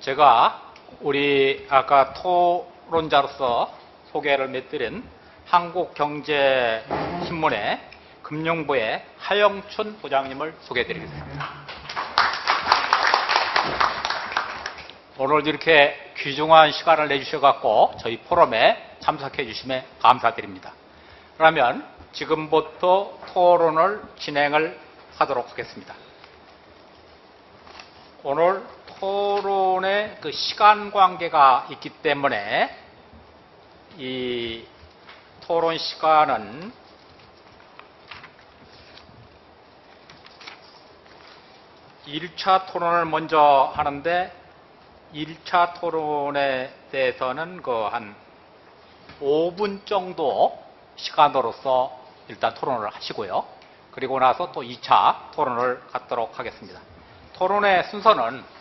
제가 우리 아까 토론자로서 소개를 몇 드린 한국경제신문의 금융부의 하영춘 부장님을 소개해드리겠습니다. 오늘 이렇게 귀중한 시간을 내주셔서 저희 포럼에 참석해 주심에 감사드립니다. 그러면 지금부터 토론을 진행을 하도록 하겠습니다. 오늘 토론에 그 시간 관계가 있기 때문에 이 토론 시간은 (1차) 토론을 먼저 하는데 1차 토론에 대해서는 한 5분 정도 시간으로서 일단 토론을 하시고요. 그리고 나서 또 2차 토론을 갖도록 하겠습니다. 토론의 순서는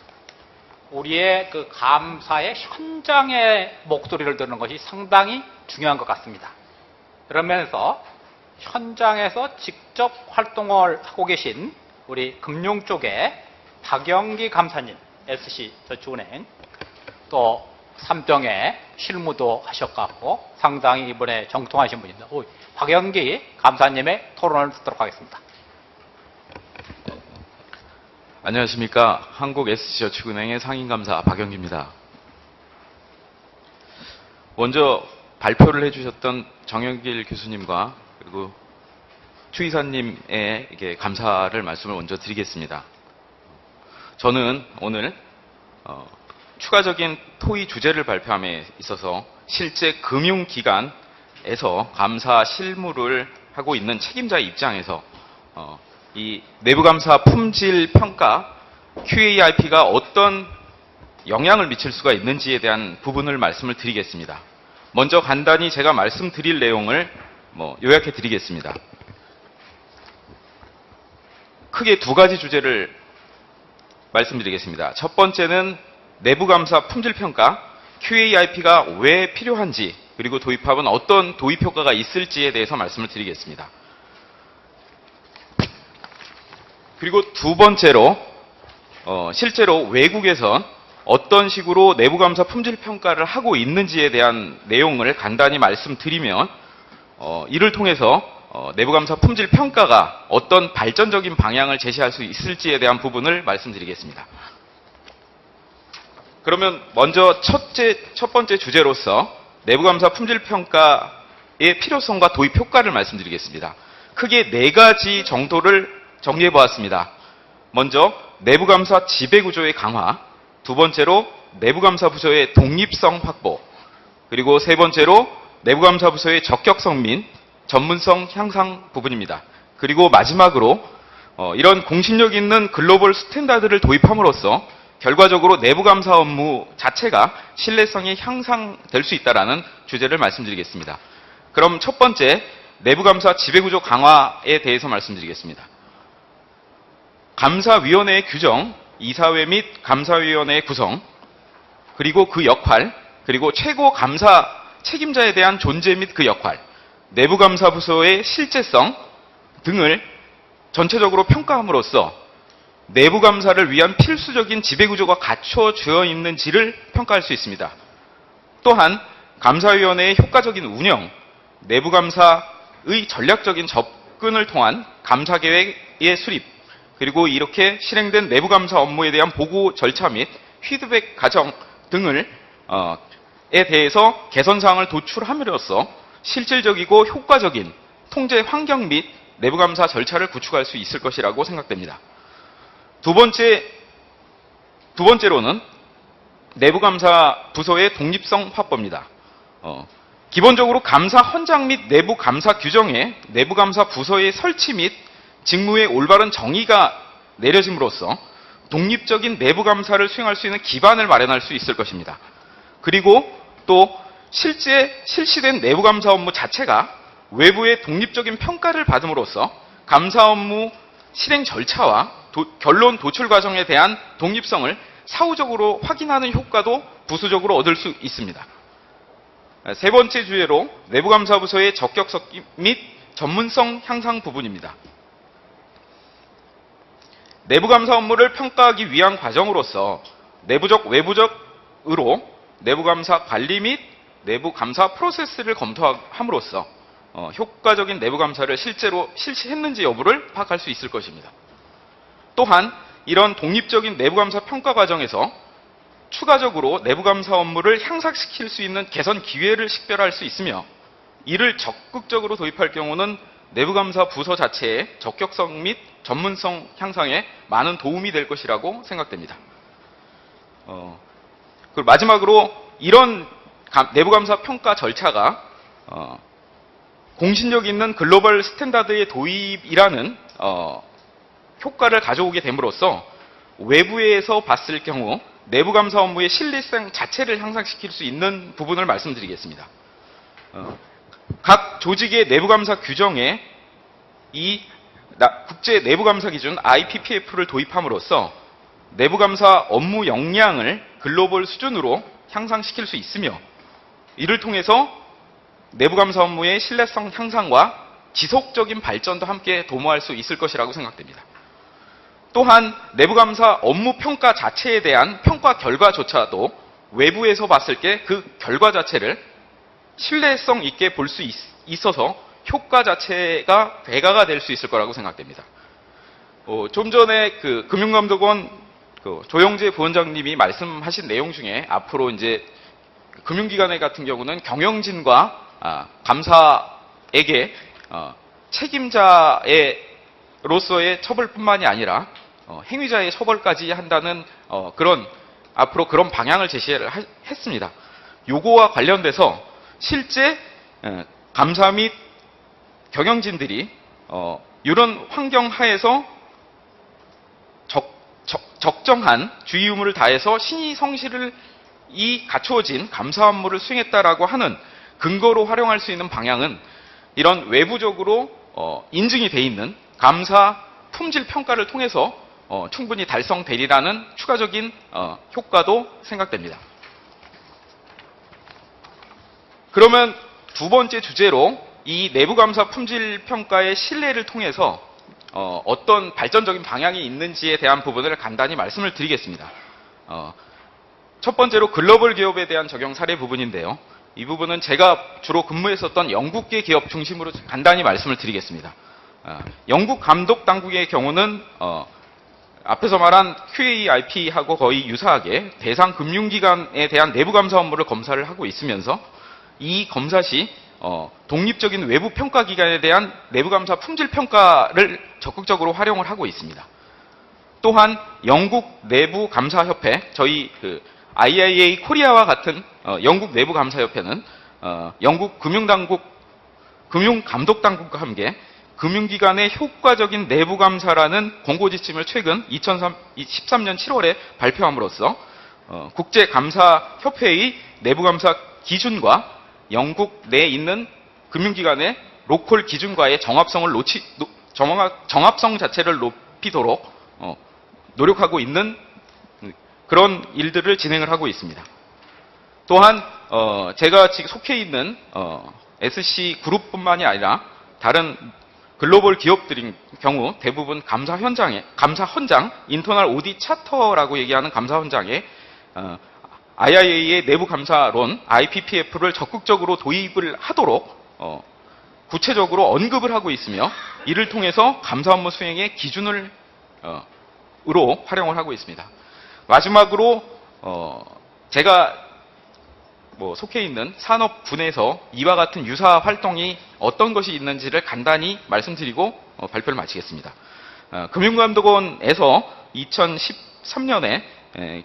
우리의 그 감사의 현장의 목소리를 듣는 것이 상당히 중요한 것 같습니다. 그러면서 현장에서 직접 활동을 하고 계신 우리 금융 쪽에 박영기 감사님, SC저축은행, 또 삼정에 실무도 하셨고 상당히 이번에 정통하신 분입니다. 박영기 감사님의 토론을 듣도록 하겠습니다. 안녕하십니까. 한국 SC저축은행의 상임감사 박영기입니다. 먼저 발표를 해주셨던 정영길 교수님과 그리고 추 이사님의 감사를 말씀을 먼저 드리겠습니다. 저는 오늘 추가적인 토의 주제를 발표함에 있어서 실제 금융기관에서 감사 실무를 하고 있는 책임자의 입장에서 이 내부감사 품질 평가 QAIP가 어떤 영향을 미칠 수가 있는지에 대한 부분을 말씀을 드리겠습니다. 먼저 간단히 제가 말씀드릴 내용을 요약해 드리겠습니다. 크게 두 가지 주제를 말씀드리겠습니다. 첫 번째는 내부감사 품질평가 QAIP가 왜 필요한지, 그리고 도입하면 어떤 도입효과가 있을지에 대해서 말씀을 드리겠습니다. 그리고 두 번째로 실제로 외국에선 어떤 식으로 내부감사 품질평가를 하고 있는지에 대한 내용을 간단히 말씀드리면 이를 통해서 내부감사 품질평가가 어떤 발전적인 방향을 제시할 수 있을지에 대한 부분을 말씀드리겠습니다. 그러면 먼저 첫 번째 주제로서 내부감사 품질평가의 필요성과 도입효과를 말씀드리겠습니다. 크게 네 가지 정도를 정리해 보았습니다. 먼저 내부감사 지배구조의 강화, 두 번째로 내부감사 부서의 독립성 확보, 그리고 세 번째로 내부감사 부서의 적격성 및 전문성 향상 부분입니다. 그리고 마지막으로 이런 공신력 있는 글로벌 스탠다드를 도입함으로써 결과적으로 내부감사 업무 자체가 신뢰성이 향상될 수 있다는 주제를 말씀드리겠습니다. 그럼 첫 번째 내부감사 지배구조 강화에 대해서 말씀드리겠습니다. 감사위원회의 규정, 이사회 및 감사위원회의 구성, 그리고 그 역할, 그리고 최고 감사 책임자에 대한 존재 및 그 역할, 내부감사부서의 실제성 등을 전체적으로 평가함으로써 내부감사를 위한 필수적인 지배구조가 갖춰져 있는지를 평가할 수 있습니다. 또한 감사위원회의 효과적인 운영, 내부감사의 전략적인 접근을 통한 감사계획의 수립, 그리고 이렇게 실행된 내부감사 업무에 대한 보고 절차 및 피드백 과정 등에 대해서 개선사항을 도출함으로써 실질적이고 효과적인 통제 환경 및 내부감사 절차를 구축할 수 있을 것이라고 생각됩니다. 두 번째로는 내부감사 부서의 독립성 확보입니다. 기본적으로 감사 헌장 및 내부감사 규정에 내부감사 부서의 설치 및 직무의 올바른 정의가 내려짐으로써 독립적인 내부감사를 수행할 수 있는 기반을 마련할 수 있을 것입니다. 그리고 또 실제 실시된 내부감사 업무 자체가 외부의 독립적인 평가를 받음으로써 감사 업무 실행 절차와 결론 도출 과정에 대한 독립성을 사후적으로 확인하는 효과도 부수적으로 얻을 수 있습니다. 세 번째 주제로 내부감사부서의 적격성 및 전문성 향상 부분입니다. 내부감사 업무를 평가하기 위한 과정으로서 내부적, 외부적으로 내부감사 관리 및 내부감사 프로세스를 검토함으로써 효과적인 내부감사를 실제로 실시했는지 여부를 파악할 수 있을 것입니다. 또한 이런 독립적인 내부감사 평가 과정에서 추가적으로 내부감사 업무를 향상시킬 수 있는 개선 기회를 식별할 수 있으며, 이를 적극적으로 도입할 경우는 내부감사 부서 자체의 적격성 및 전문성 향상에 많은 도움이 될 것이라고 생각됩니다. 그리고 마지막으로 이런 내부감사 평가 절차가 공신력 있는 글로벌 스탠다드의 도입이라는 효과를 가져오게 됨으로써 외부에서 봤을 경우 내부감사 업무의 신뢰성 자체를 향상시킬 수 있는 부분을 말씀드리겠습니다. 각 조직의 내부감사 규정에 이 국제 내부감사 기준 IPPF를 도입함으로써 내부감사 업무 역량을 글로벌 수준으로 향상시킬 수 있으며, 이를 통해서 내부감사 업무의 신뢰성 향상과 지속적인 발전도 함께 도모할 수 있을 것이라고 생각됩니다. 또한 내부감사 업무 평가 자체에 대한 평가 결과조차도 외부에서 봤을 때 그 결과 자체를 신뢰성 있게 볼 수 있어서 효과 자체가 배가가 될 수 있을 거라고 생각됩니다. 좀 전에 그 금융감독원 조영재 부원장님이 말씀하신 내용 중에 앞으로 이제 금융기관에 같은 경우는 경영진과 감사에게 책임자로서의 처벌뿐만이 아니라 행위자의 처벌까지 한다는 그런 앞으로 그런 방향을 제시를 했습니다. 요거와 관련돼서 실제 감사 및 경영진들이 이런 환경 하에서 적정한 주의 의무를 다해서 신의 성실을 갖추어진 감사 업무를 수행했다라고 하는 근거로 활용할 수 있는 방향은 이런 외부적으로 인증이 돼 있는 감사 품질 평가를 통해서 충분히 달성되리라는 추가적인 효과도 생각됩니다. 그러면 두 번째 주제로 이 내부감사 품질 평가의 신뢰를 통해서 어떤 발전적인 방향이 있는지에 대한 부분을 간단히 말씀을 드리겠습니다. 첫 번째로 글로벌 기업에 대한 적용 사례 부분인데요. 이 부분은 제가 주로 근무했었던 영국계 기업 중심으로 간단히 말씀을 드리겠습니다. 영국 감독 당국의 경우는 앞에서 말한 QAIP하고 거의 유사하게 대상 금융기관에 대한 내부감사 업무를 검사를 하고 있으면서 이 검사 시 독립적인 외부 평가 기관에 대한 내부감사 품질 평가를 적극적으로 활용을 하고 있습니다. 또한 영국 내부감사협회, 저희 IIA 코리아와 같은 영국 내부감사협회는 영국 금융감독당국과 함께 금융기관의 효과적인 내부감사라는 공고지침을 최근 2013년 7월에 발표함으로써 국제감사협회의 내부감사 기준과 영국 내에 있는 금융기관의 로컬 기준과의 정합성 자체를 높이도록 노력하고 있는 그런 일들을 진행을 하고 있습니다. 또한 제가 지금 속해 있는 SC그룹뿐만이 아니라 다른 글로벌 기업들인 경우 대부분 감사 헌장, 인터널 오디트 차터라고 얘기하는 감사 헌장에 IIA의 내부 감사론 IPPF를 적극적으로 도입을 하도록 구체적으로 언급을 하고 있으며, 이를 통해서 감사 업무 수행의 기준을 으로 활용을 하고 있습니다. 마지막으로 제가 속해 있는 산업군에서 이와 같은 유사 활동이 어떤 것이 있는지를 간단히 말씀드리고 발표를 마치겠습니다. 금융감독원에서 2013년에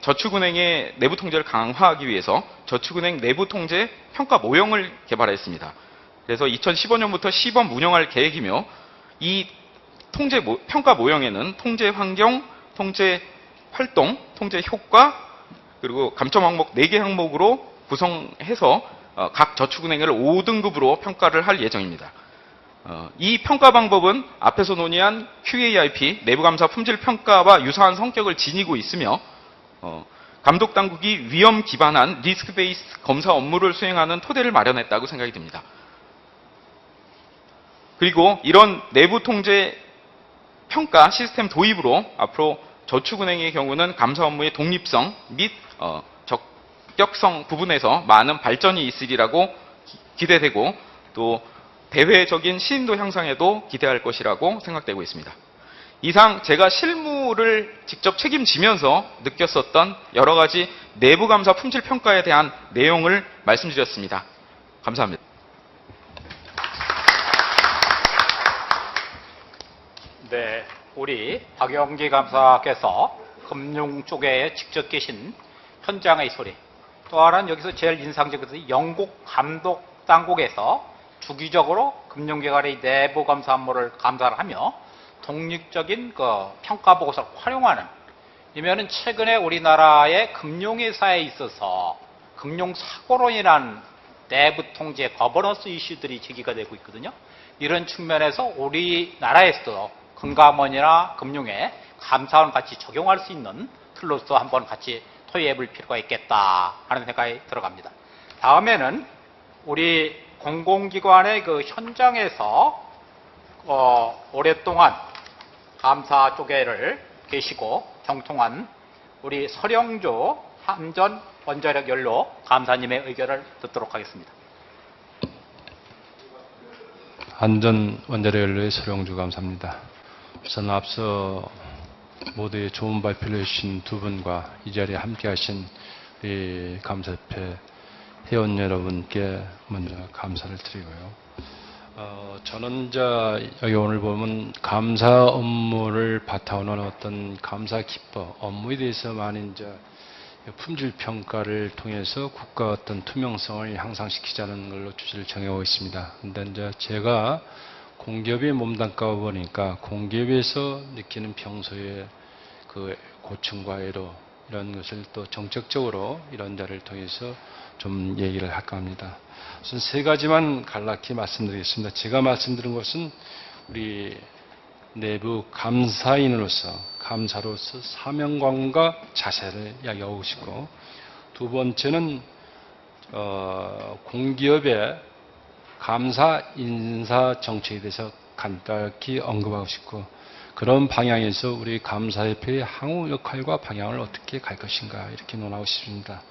저축은행의 내부 통제를 강화하기 위해서 저축은행 내부 통제 평가 모형을 개발했습니다. 그래서 2015년부터 시범 운영할 계획이며, 이 평가 모형에는 통제 환경, 통제 활동, 통제 효과, 그리고 감점 항목 4개 항목으로 구성해서 각 저축은행을 5등급으로 평가를 할 예정입니다. 이 평가 방법은 앞에서 논의한 QAIP 내부감사 품질 평가와 유사한 성격을 지니고 있으며, 감독당국이 위험 기반한 리스크 베이스 검사 업무를 수행하는 토대를 마련했다고 생각이 듭니다. 그리고 이런 내부 통제 평가 시스템 도입으로 앞으로 저축은행의 경우는 감사 업무의 독립성 및 적격성 부분에서 많은 발전이 있으리라고 기대되고 또 대외적인 신인도 향상에도 기대할 것이라고 생각되고 있습니다. 이상 제가 실무를 직접 책임지면서 느꼈었던 여러 가지 내부감사 품질평가에 대한 내용을 말씀드렸습니다. 감사합니다. 네, 우리 박영기 감사께서 금융 쪽에 직접 계신 현장의 소리, 또 하나는 여기서 제일 인상적인 것은 영국 감독 당국에서 주기적으로 금융기관의 내부 감사 업무를 감사를 하며 독립적인 그 평가 보고서를 활용하는, 이면은 최근에 우리나라의 금융회사에 있어서 금융사고로 인한 내부 통제, 거버넌스 이슈들이 제기가 되고 있거든요. 이런 측면에서 우리나라에서도 금감원이나 금융에 감사원 같이 적용할 수 있는 틀로서 한번 같이 토의해 볼 필요가 있겠다 하는 생각이 들어갑니다. 다음에는 우리 공공기관의 그 현장에서 오랫동안 감사 쪽에를 계시고 정통한 우리 서령조 함전 원자력 연료 감사님의 의견을 듣도록 하겠습니다. 한전 원자력 연료의 서령주 감사입니다. 우선 앞서 모두의 좋은 발표를 해주신 두 분과 이 자리에 함께 하신 우리 감사협회 회원 여러분께 먼저 감사를 드리고요. 저는 여기 오늘 보면 감사 업무를 바탕으로 하는 어떤 감사 기법, 업무에 대해서 많은 품질 평가를 통해서 국가 어떤 투명성을 향상시키자는 걸로 주제를 정해오고 있습니다. 근데 제가 공기업에 몸담가 보니까 공기업에서 느끼는 평소에 그 고충과 애로 이런 것을 또 정책적으로 이런 자를 통해서 좀 얘기를 할까 합니다. 우선 세 가지만 간략히 말씀드리겠습니다. 제가 말씀드린 것은 우리 내부 감사인으로서, 감사로서 사명감과 자세를 이야기하고 싶고, 두 번째는 공기업의 감사 인사 정책에 대해서 간단히 언급하고 싶고, 그런 방향에서 우리 감사협회의 향후 역할과 방향을 어떻게 갈 것인가 이렇게 논하고 싶습니다.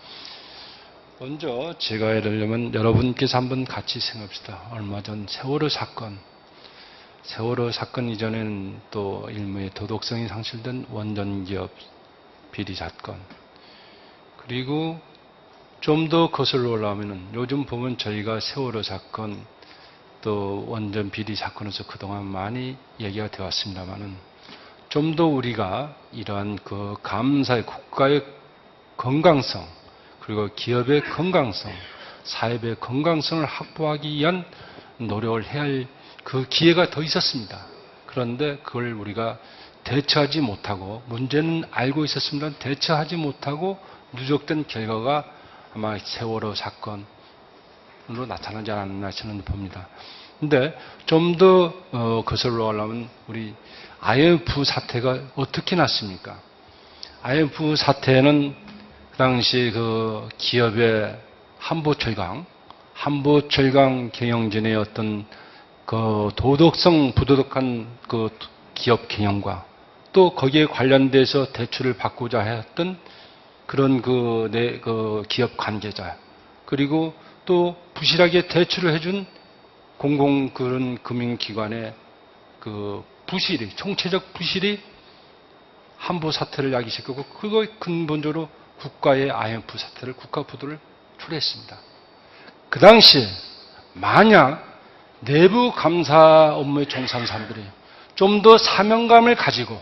먼저 제가 이러려면 여러분께서 한번 같이 생각합시다. 얼마 전 세월호 사건 이전에는 또 일부의 도덕성이 상실된 원전기업 비리 사건, 그리고 좀 더 거슬러 올라오면은 요즘 보면 저희가 세월호 사건 또 원전 비리 사건에서 그동안 많이 얘기가 되어 왔습니다만은 좀 더 우리가 이러한 그 감사의 국가의 건강성, 그리고 기업의 건강성, 사회의 건강성을 확보하기 위한 노력을 해야 할 그 기회가 더 있었습니다. 그런데 그걸 우리가 대처하지 못하고, 문제는 알고 있었습니다. 대처하지 못하고 누적된 결과가 아마 세월호 사건으로 나타나지 않았나 저는 봅니다. 근데 좀 더 거슬러 가려면 우리 IMF 사태가 어떻게 났습니까? IMF 사태는 그 당시 그 기업의 한보철강 경영진의 어떤 그 도덕성 부도덕한 그 기업 경영과 또 거기에 관련돼서 대출을 받고자 했던 그런 그 기업 관계자, 그리고 또 부실하게 대출을 해준 그런 금융기관의 그 부실이, 총체적 부실이 한보 사태를 야기시켰고, 그거 근본적으로 국가의 IMF 사태를, 국가부도를 초래했습니다. 그 당시에 만약 내부 감사 업무에 종사하는 사람들이 좀 더 사명감을 가지고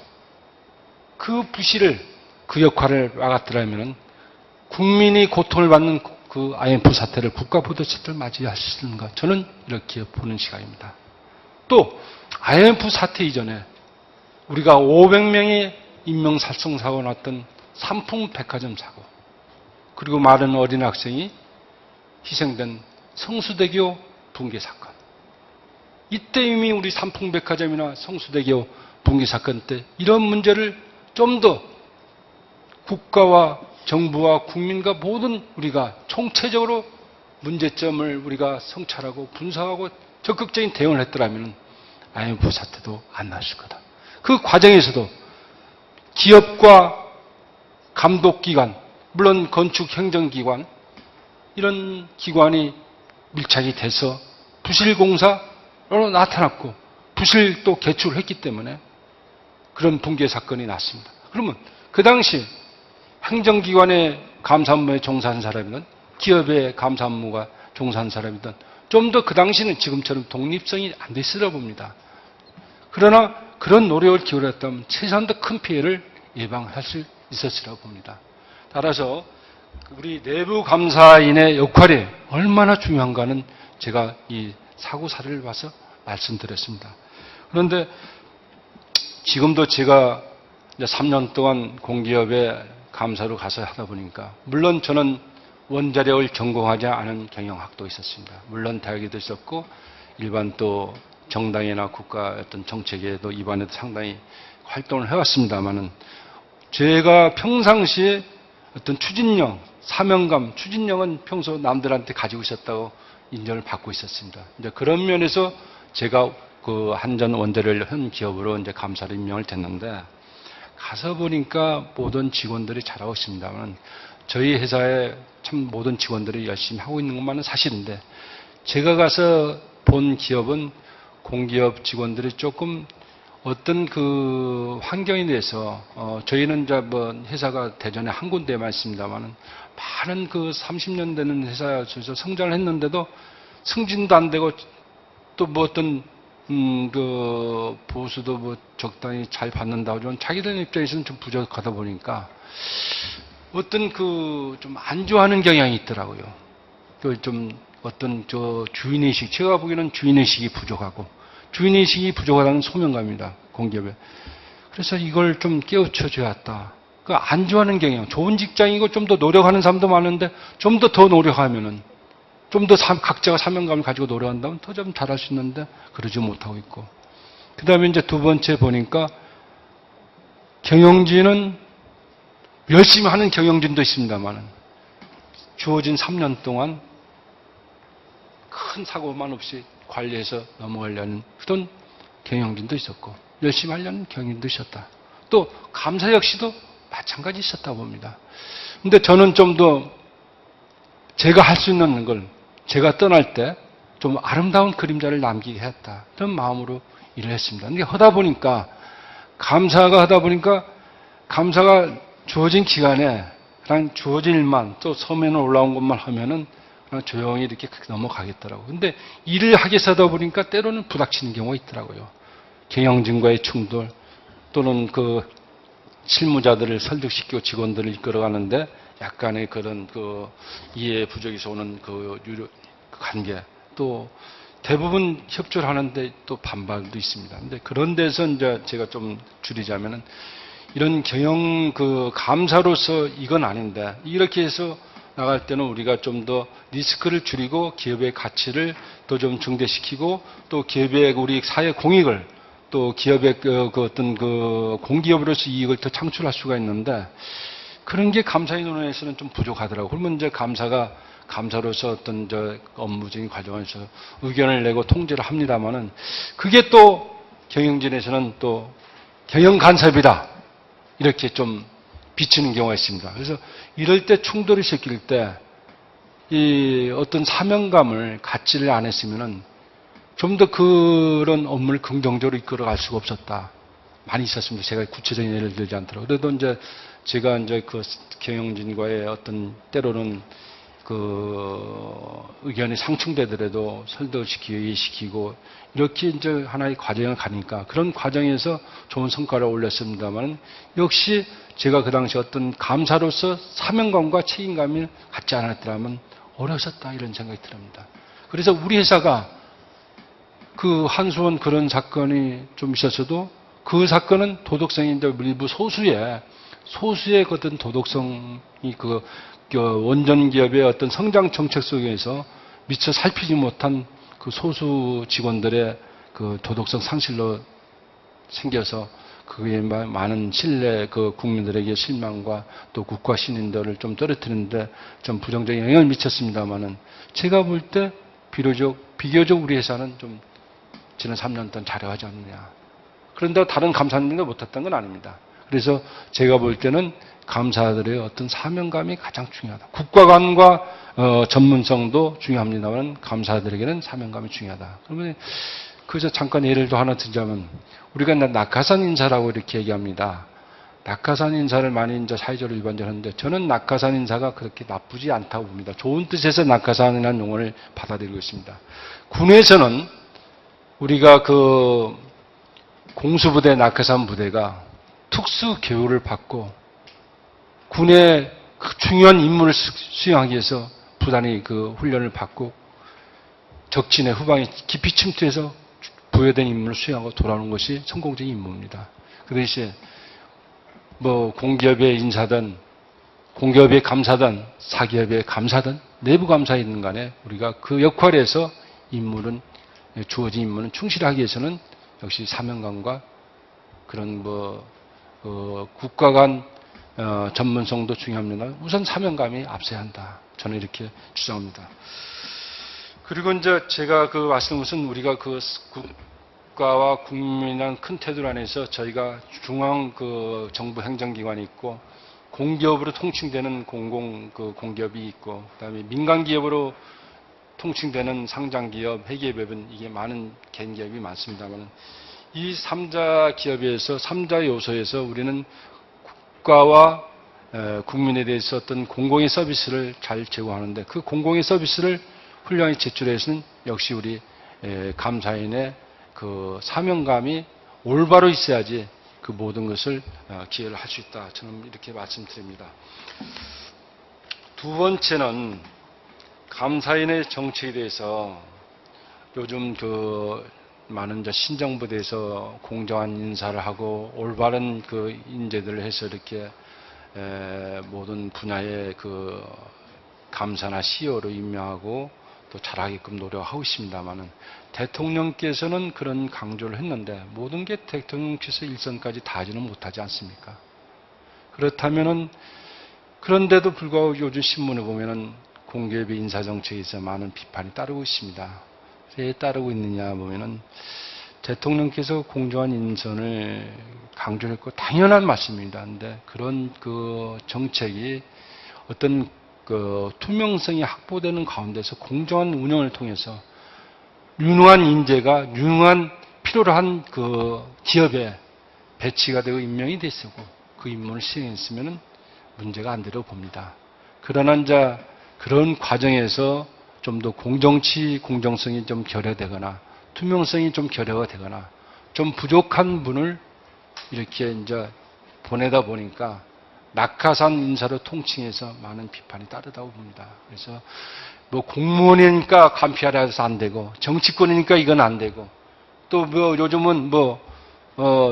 그 부실을, 그 역할을 막았더라면 국민이 고통을 받는 그 IMF 사태를, 국가부도 사태를 맞이할 수 있는가, 저는 이렇게 보는 시각입니다. 또 IMF 사태 이전에 우리가 500명의 인명살상사고가 났던 삼풍백화점 사고, 그리고 많은 어린 학생이 희생된 성수대교 붕괴 사건, 이때 이미 우리 삼풍백화점이나 성수대교 붕괴 사건 때 이런 문제를 좀 더 국가와 정부와 국민과 모든 우리가 총체적으로 문제점을 우리가 성찰하고 분석하고 적극적인 대응을 했더라면 IMF 사태도 안 났을 거다. 그 과정에서도 기업과 감독기관, 물론 건축행정기관, 이런 기관이 밀착이 돼서 부실공사로 나타났고 부실 또 개출을 했기 때문에 그런 붕괴 사건이 났습니다. 그러면 그 당시 행정기관의 감사 업무에 종사한 사람이든 기업의 감사 업무가 종사한 사람이든 좀 더 그 당시는 지금처럼 독립성이 안 됐으라 봅니다. 그러나 그런 노력을 기울였다면 최소한 더 큰 피해를 예방할 수 있었으라고 봅니다. 따라서 우리 내부 감사인의 역할이 얼마나 중요한가는 제가 이 사고 사례를 봐서 말씀드렸습니다. 그런데 지금도 제가 이제 3년 동안 공기업에 감사로 가서 하다 보니까 물론 저는 원자력을 전공하지 않은 경영학도 있었습니다. 물론 대학에도 있었고 일반 또 정당이나 국가 어떤 정책에도 입안에도 상당히 활동을 해왔습니다만은 제가 평상시에 어떤 추진력, 사명감, 추진력은 평소 남들한테 가지고 있었다고 인정을 받고 있었습니다. 이제 그런 면에서 제가 그 한전 원자력 현 기업으로 이제 감사를 임명을 됐는데 가서 보니까 모든 직원들이 잘하고 있습니다만 저희 회사에 참 모든 직원들이 열심히 하고 있는 것만은 사실인데 제가 가서 본 기업은 공기업 직원들이 조금 어떤 그 환경에 대해서 저희는 이제 뭐 회사가 대전에 한 군데만 있습니다만은 많은 그 30년 되는 회사에서 성장을 했는데도 승진도 안 되고 또 뭐 어떤 그 보수도 뭐 적당히 잘 받는다고 하지만 자기들 입장에서는 좀 부족하다 보니까 어떤 그 좀 안 좋아하는 경향이 있더라고요. 그 좀 어떤 저 주인의식, 제가 보기에는 주인의식이 부족하고 주인의식이 부족하다는 소명감입니다. 공기업에. 그래서 이걸 좀 깨우쳐줘야겠다. 그 안 좋아하는 경향, 좋은 직장이고 좀 더 노력하는 사람도 많은데 좀 더 노력하면은 좀 더 각자가 사명감을 가지고 노력한다면 더 좀 잘할 수 있는데 그러지 못하고 있고. 그 다음에 이제 두 번째 보니까 경영진은 열심히 하는 경영진도 있습니다만은 주어진 3년 동안 큰 사고만 없이 관리해서 넘어가려는 그런 경영진도 있었고 열심히 하려는 경영진도 있었다. 또 감사 역시도 마찬가지 있었다고 봅니다. 근데 저는 좀 더 제가 할 수 있는 걸 제가 떠날 때 좀 아름다운 그림자를 남기게 했다. 그런 마음으로 일을 했습니다. 근데 하다 보니까 감사가 주어진 기간에 그냥 주어진 일만 또 서면에 올라온 것만 하면은 그냥 조용히 이렇게 넘어가겠더라고요. 근데 일을 하게 하다 보니까 때로는 부닥치는 경우가 있더라고요. 경영진과의 충돌 또는 그 실무자들을 설득시키고 직원들을 이끌어가는데 약간의 그런 그 이해 부족에서 오는 그 관계 또 대부분 협조를 하는데 또 반발도 있습니다. 근데 그런 데서 이제 제가 좀 줄이자면은 이런 경영 그 감사로서 이건 아닌데 이렇게 해서 나갈 때는 우리가 좀 더 리스크를 줄이고 기업의 가치를 더 좀 증대시키고 또 기업의 우리 사회 공익을 또 기업의 그 어떤 그 공기업으로서 이익을 더 창출할 수가 있는데 그런 게 감사의 논의에서는 좀 부족하더라고요. 그러면 이제 감사로서 어떤 저 업무적인 과정에서 의견을 내고 통제를 합니다만은 그게 또 경영진에서는 또 경영 간섭이다. 이렇게 좀 비치는 경우가 있습니다. 그래서 이럴 때 충돌이 생길 때 이 어떤 사명감을 갖지를 안 했으면은 좀 더 그런 업무를 긍정적으로 이끌어갈 수가 없었다. 많이 있었습니다. 제가 구체적인 예를 들지 않더라도. 그래도 이제 제가 이제 그 경영진과의 어떤 때로는 그 의견이 상충되더라도 설득시키고 이해시키고 이렇게 이제 하나의 과정을 가니까 그런 과정에서 좋은 성과를 올렸습니다만 역시 제가 그 당시 어떤 감사로서 사명감과 책임감을 갖지 않았더라면 어려웠었다 이런 생각이 듭니다. 그래서 우리 회사가 그 한수원 그런 사건이 좀 있었어도 그 사건은 도덕성이 이제 일부 소수의 어떤 도덕성이 그 원전 기업의 어떤 성장 정책 속에서 미처 살피지 못한 그 소수 직원들의 그 도덕성 상실로 생겨서 그게 많은 신뢰, 그 국민들에게 실망과 또 국가 신인들을 좀 떨어뜨리는데 좀 부정적인 영향을 미쳤습니다만은 제가 볼 때 비교적 우리 회사는 좀 지난 3년 동안 잘해가지 않느냐. 그런데 다른 감사님도 못했던 건 아닙니다. 그래서 제가 볼 때는 감사들의 어떤 사명감이 가장 중요하다. 국가관과 전문성도 중요합니다만 감사들에게는 사명감이 중요하다. 그러면 그래서 잠깐 예를 더 하나 들자면 우리가 낙하산 인사라고 이렇게 얘기합니다. 낙하산 인사를 많이 이제 사회적으로 일반적으로 하는데 저는 낙하산 인사가 그렇게 나쁘지 않다고 봅니다. 좋은 뜻에서 낙하산이라는 용어를 받아들이고 있습니다. 군에서는 우리가 그 공수부대 낙하산 부대가 특수 교육을 받고 군의 그 중요한 임무를 수행하기 위해서 부단히 그 훈련을 받고 적진의 후방에 깊이 침투해서 부여된 임무를 수행하고 돌아오는 것이 성공적인 임무입니다. 그 대신에 뭐 공기업의 인사든 공기업의 감사든 사기업의 감사든 내부 감사이든 간에 우리가 그 역할에서 임무는 주어진 임무는 충실하기 위해서는 역시 사명감과 그런 국가 간 전문성도 중요합니다. 우선 사명감이 앞서야 한다. 저는 이렇게 주장합니다. 그리고 이제 제가 그 말씀한 것은 우리가 그 국가와 국민이라는 큰 테두리 안에서 저희가 중앙 그 정부 행정기관이 있고 공기업으로 통칭되는 공기업이 있고 그다음에 민간 기업으로 통칭되는 상장기업, 회계기업은 이게 많은 개인 기업이 많습니다만 이 3자 기업에서 3자 요소에서 우리는 국가와 국민에 대해서 어떤 공공의 서비스를 잘 제공하는데 그 공공의 서비스를 훌륭하게 제출해서는 역시 우리 감사인의 그 사명감이 올바로 있어야지 그 모든 것을 기여를 할 수 있다. 저는 이렇게 말씀드립니다. 두 번째는 감사인의 정책에 대해서 요즘 그 많은 신정부대에서 공정한 인사를 하고 올바른 그 인재들을 해서 이렇게 모든 분야의 그 감사나 CEO로 임명하고 또 잘하게끔 노력하고 있습니다만은 대통령께서는 그런 강조를 했는데 모든 게 대통령께서 일선까지 다 하지는 못하지 않습니까? 그렇다면은 그런데도 불구하고 요즘 신문에 보면은 공기업의 인사정책에서 많은 비판이 따르고 있습니다. 왜 따르고 있느냐 보면은 대통령께서 공정한 인선을 강조했고 당연한 말씀입니다. 근데 그런 그 정책이 어떤 그 투명성이 확보되는 가운데서 공정한 운영을 통해서 유능한 인재가 유능한 필요로 한 그 기업에 배치가 되고 임명이 됐고 그 임무를 수행했으면 문제가 안 되려고 봅니다. 그러나 이제 그런 과정에서 좀 더 공정성이 좀 결여되거나 투명성이 좀 결여가 되거나 좀 부족한 분을 이렇게 이제 보내다 보니까 낙하산 인사로 통칭해서 많은 비판이 따르다고 봅니다. 그래서 뭐 공무원이니까 간피하라 해서 안 되고 정치권이니까 이건 안 되고 또 뭐 요즘은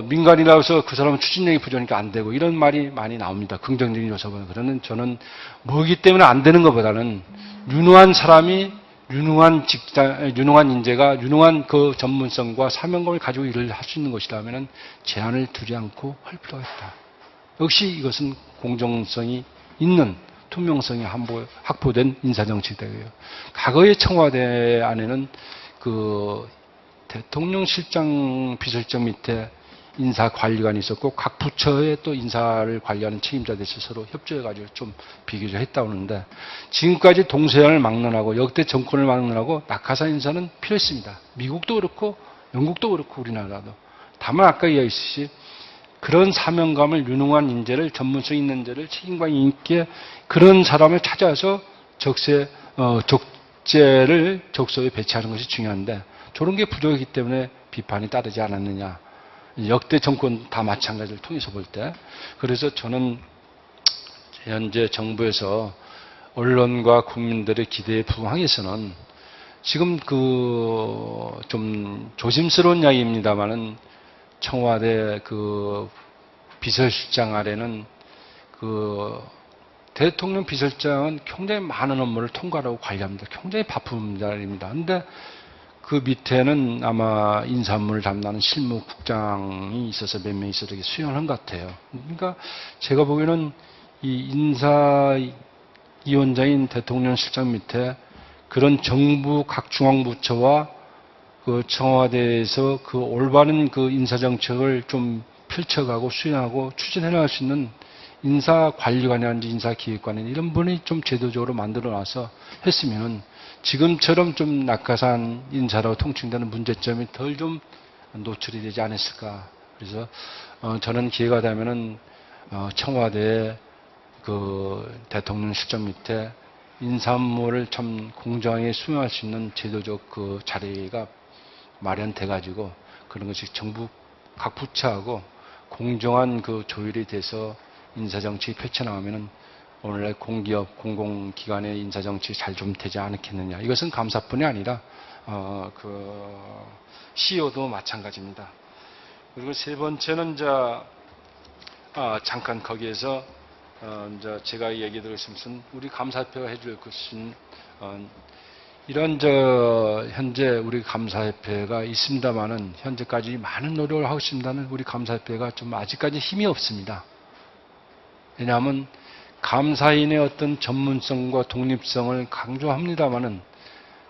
민간이라고 해서 그 사람은 추진력이 부족하니까 안 되고 이런 말이 많이 나옵니다. 긍정적인 요소보다. 그러는 저는 뭐기 때문에 안 되는 것보다는 유능한 사람이 유능한 인재가 유능한 그 전문성과 사명감을 가지고 일을 할 수 있는 것이라면 제한을 두지 않고 할 필요가 있다. 역시 이것은 공정성이 있는 투명성이 확보된 인사정책이고요. 과거의 청와대 안에는 그 대통령실장 비서실장 밑에 인사관리관이 있었고 각 부처에 또 인사를 관리하는 책임자들이 서로 협조해가지고 좀 비교적 했다고 하는데 지금까지 동서양을 막론하고 역대 정권을 막론하고 낙하산 인사는 필요했습니다. 미국도 그렇고 영국도 그렇고 우리나라도. 다만 아까 이야기했듯이 그런 사명감을 유능한 인재를 전문성 있는 인재를 책임감 있게 그런 사람을 찾아서 적재를 적소에 배치하는 것이 중요한데 저런 게 부족하기 때문에 비판이 따르지 않았느냐. 역대 정권 다 마찬가지를 통해서 볼 때. 그래서 저는 현재 정부에서 언론과 국민들의 기대에 부응하기 위해서는 지금 좀 조심스러운 이야기입니다만은 청와대 그 비서실장 아래는 그 대통령 비서실장은 굉장히 많은 업무를 통과하고 관리합니다. 굉장히 바쁜 자리입니다. 근데 그 밑에는 아마 인사업무를 담당하는 실무국장이 있어서 몇 명 있어서 이렇게 수행을 한 것 같아요. 그러니까 제가 보기에는 이 인사위원장인 대통령 실장 밑에 그런 정부 각 중앙부처와 그 청와대에서 그 올바른 그 인사정책을 좀 펼쳐가고 수행하고 추진해 나갈 수 있는 인사관리관이라든지 인사기획관이 이런 분이 좀 제도적으로 만들어 놔서 했으면은 지금처럼 좀 낙하산 인사로 통칭되는 문제점이 덜 좀 노출이 되지 않았을까. 그래서 저는 기회가 되면은 청와대 그 대통령 실정 밑에 인사 업무를 참 공정하게 수행할 수 있는 제도적 그 자리가 마련돼 가지고 그런 것이 정부 각 부처하고 공정한 그 조율이 돼서 인사정책이 펼쳐나가면은 오늘날 공기업, 공공기관의 인사정책이 잘 좀 되지 않겠느냐. 이것은 감사뿐이 아니라, 그, CEO도 마찬가지입니다. 그리고 세 번째는, 잠깐 거기에서, 제가 얘기 드렸으면, 우리 감사협회가 해줄 것은, 이런, 현재 우리 감사협회가 있습니다만은, 현재까지 많은 노력을 하고 있습니다는 우리 감사협회가 좀 아직까지 힘이 없습니다. 왜냐하면, 감사인의 어떤 전문성과 독립성을 강조합니다마는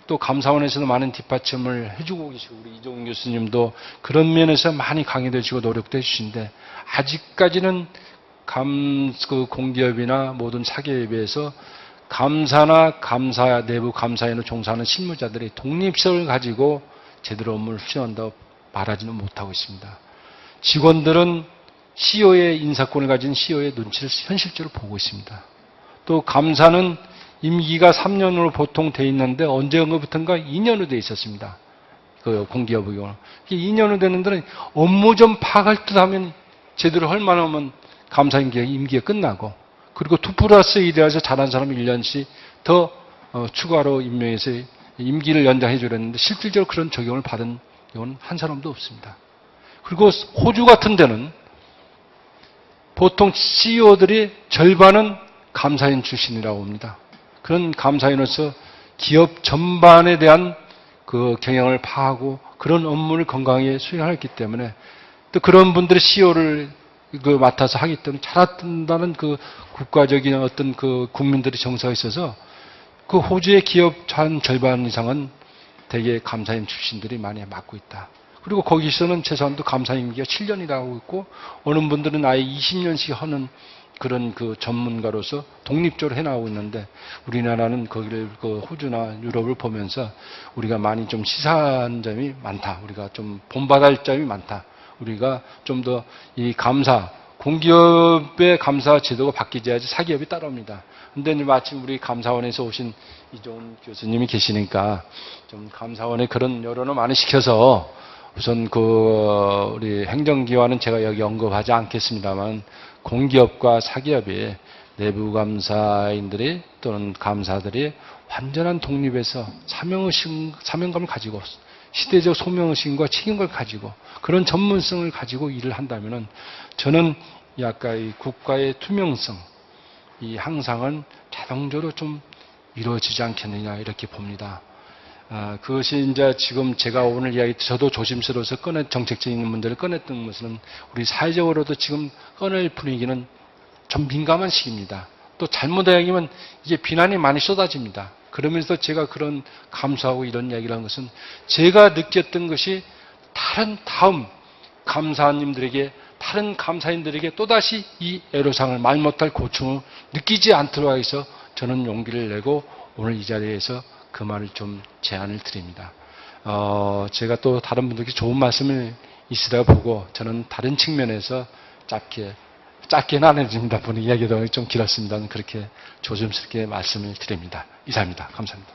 또 감사원에서도 많은 뒷받침을 해주고 계시고 우리 이종훈 교수님도 그런 면에서 많이 강의되시고 노력도 해주시는데 아직까지는 그 공기업이나 모든 사기업에 비해서 감사나 감사 내부 감사인으로 종사하는 실무자들이 독립성을 가지고 제대로 업무를 수행한다고 말하지는 못하고 있습니다. 직원들은 CEO의 인사권을 가진 CEO의 눈치를 현실적으로 보고 있습니다. 또 감사는 임기가 3년으로 보통 돼 있는데 언제부턴가 2년으로 돼 있었습니다. 그 공기업의 경우는. 2년으로 되는 데는 업무 좀 파악할 듯 하면 제대로 할 만하면 감사 임기가 끝나고 그리고 2+1이라서 잘한 사람은 1년씩 더 추가로 임명해서 임기를 연장해 주려는데 실질적으로 그런 적용을 받은 경우는 한 사람도 없습니다. 그리고 호주 같은 데는 보통 CEO들이 절반은 감사인 출신이라고 봅니다. 그런 감사인으로서 기업 전반에 대한 그 경영을 파악하고 그런 업무를 건강하게 수행하기 때문에 또 그런 분들이 CEO를 맡아서 하기 때문에 잘한다는 그 국가적인 어떤 그 국민들의 정서가 있어서 그 호주의 기업 한 절반 이상은 대개 감사인 출신들이 많이 맡고 있다. 그리고 거기서는 최소한도 감사 임기가 7년이라고 하고 있고 어느 분들은 아예 20년씩 하는 그런 그 전문가로서 독립적으로 해나가고 있는데 우리나라는 거기를 그 호주나 유럽을 보면서 우리가 많이 좀 시사한 점이 많다. 우리가 좀 본받을 점이 많다. 우리가 좀 더 이 감사, 공기업의 감사 제도가 바뀌어야지 사기업이 따라옵니다. 근데 마침 우리 감사원에서 오신 이종훈 교수님이 계시니까 좀 감사원에 그런 여론을 많이 시켜서 우선 우리 행정기관은 제가 여기 언급하지 않겠습니다만 공기업과 사기업이 내부 감사인들이 또는 감사들이 완전한 독립에서 사명감을 가지고 시대적 소명의식과 책임감을 가지고 그런 전문성을 가지고 일을 한다면은 저는 아까 이 국가의 투명성, 이 향상은 자동적으로 좀 이루어지지 않겠느냐 이렇게 봅니다. 그것이 이제 지금 제가 오늘 이야기, 저도 조심스러워서 정책적인 문제를 꺼냈던 것은 우리 사회적으로도 지금 꺼낼 분위기는 좀 민감한 시기입니다. 또 잘못 이야기하면 이제 비난이 많이 쏟아집니다. 그러면서 제가 그런 감사하고 이런 이야기를 한 것은 제가 느꼈던 것이 다음 감사님들에게, 다른 감사인들에게 또다시 이 애로사항을 말 못할 고충을 느끼지 않도록 해서 저는 용기를 내고 오늘 이 자리에서 그 말을 좀 제안을 드립니다. 제가 또 다른 분들께 좋은 말씀을 있으라 보고 저는 다른 측면에서 짧게는 안 해줍니다. 보니 이야기도 좀 길었습니다. 그렇게 조심스럽게 말씀을 드립니다. 이상입니다. 감사합니다.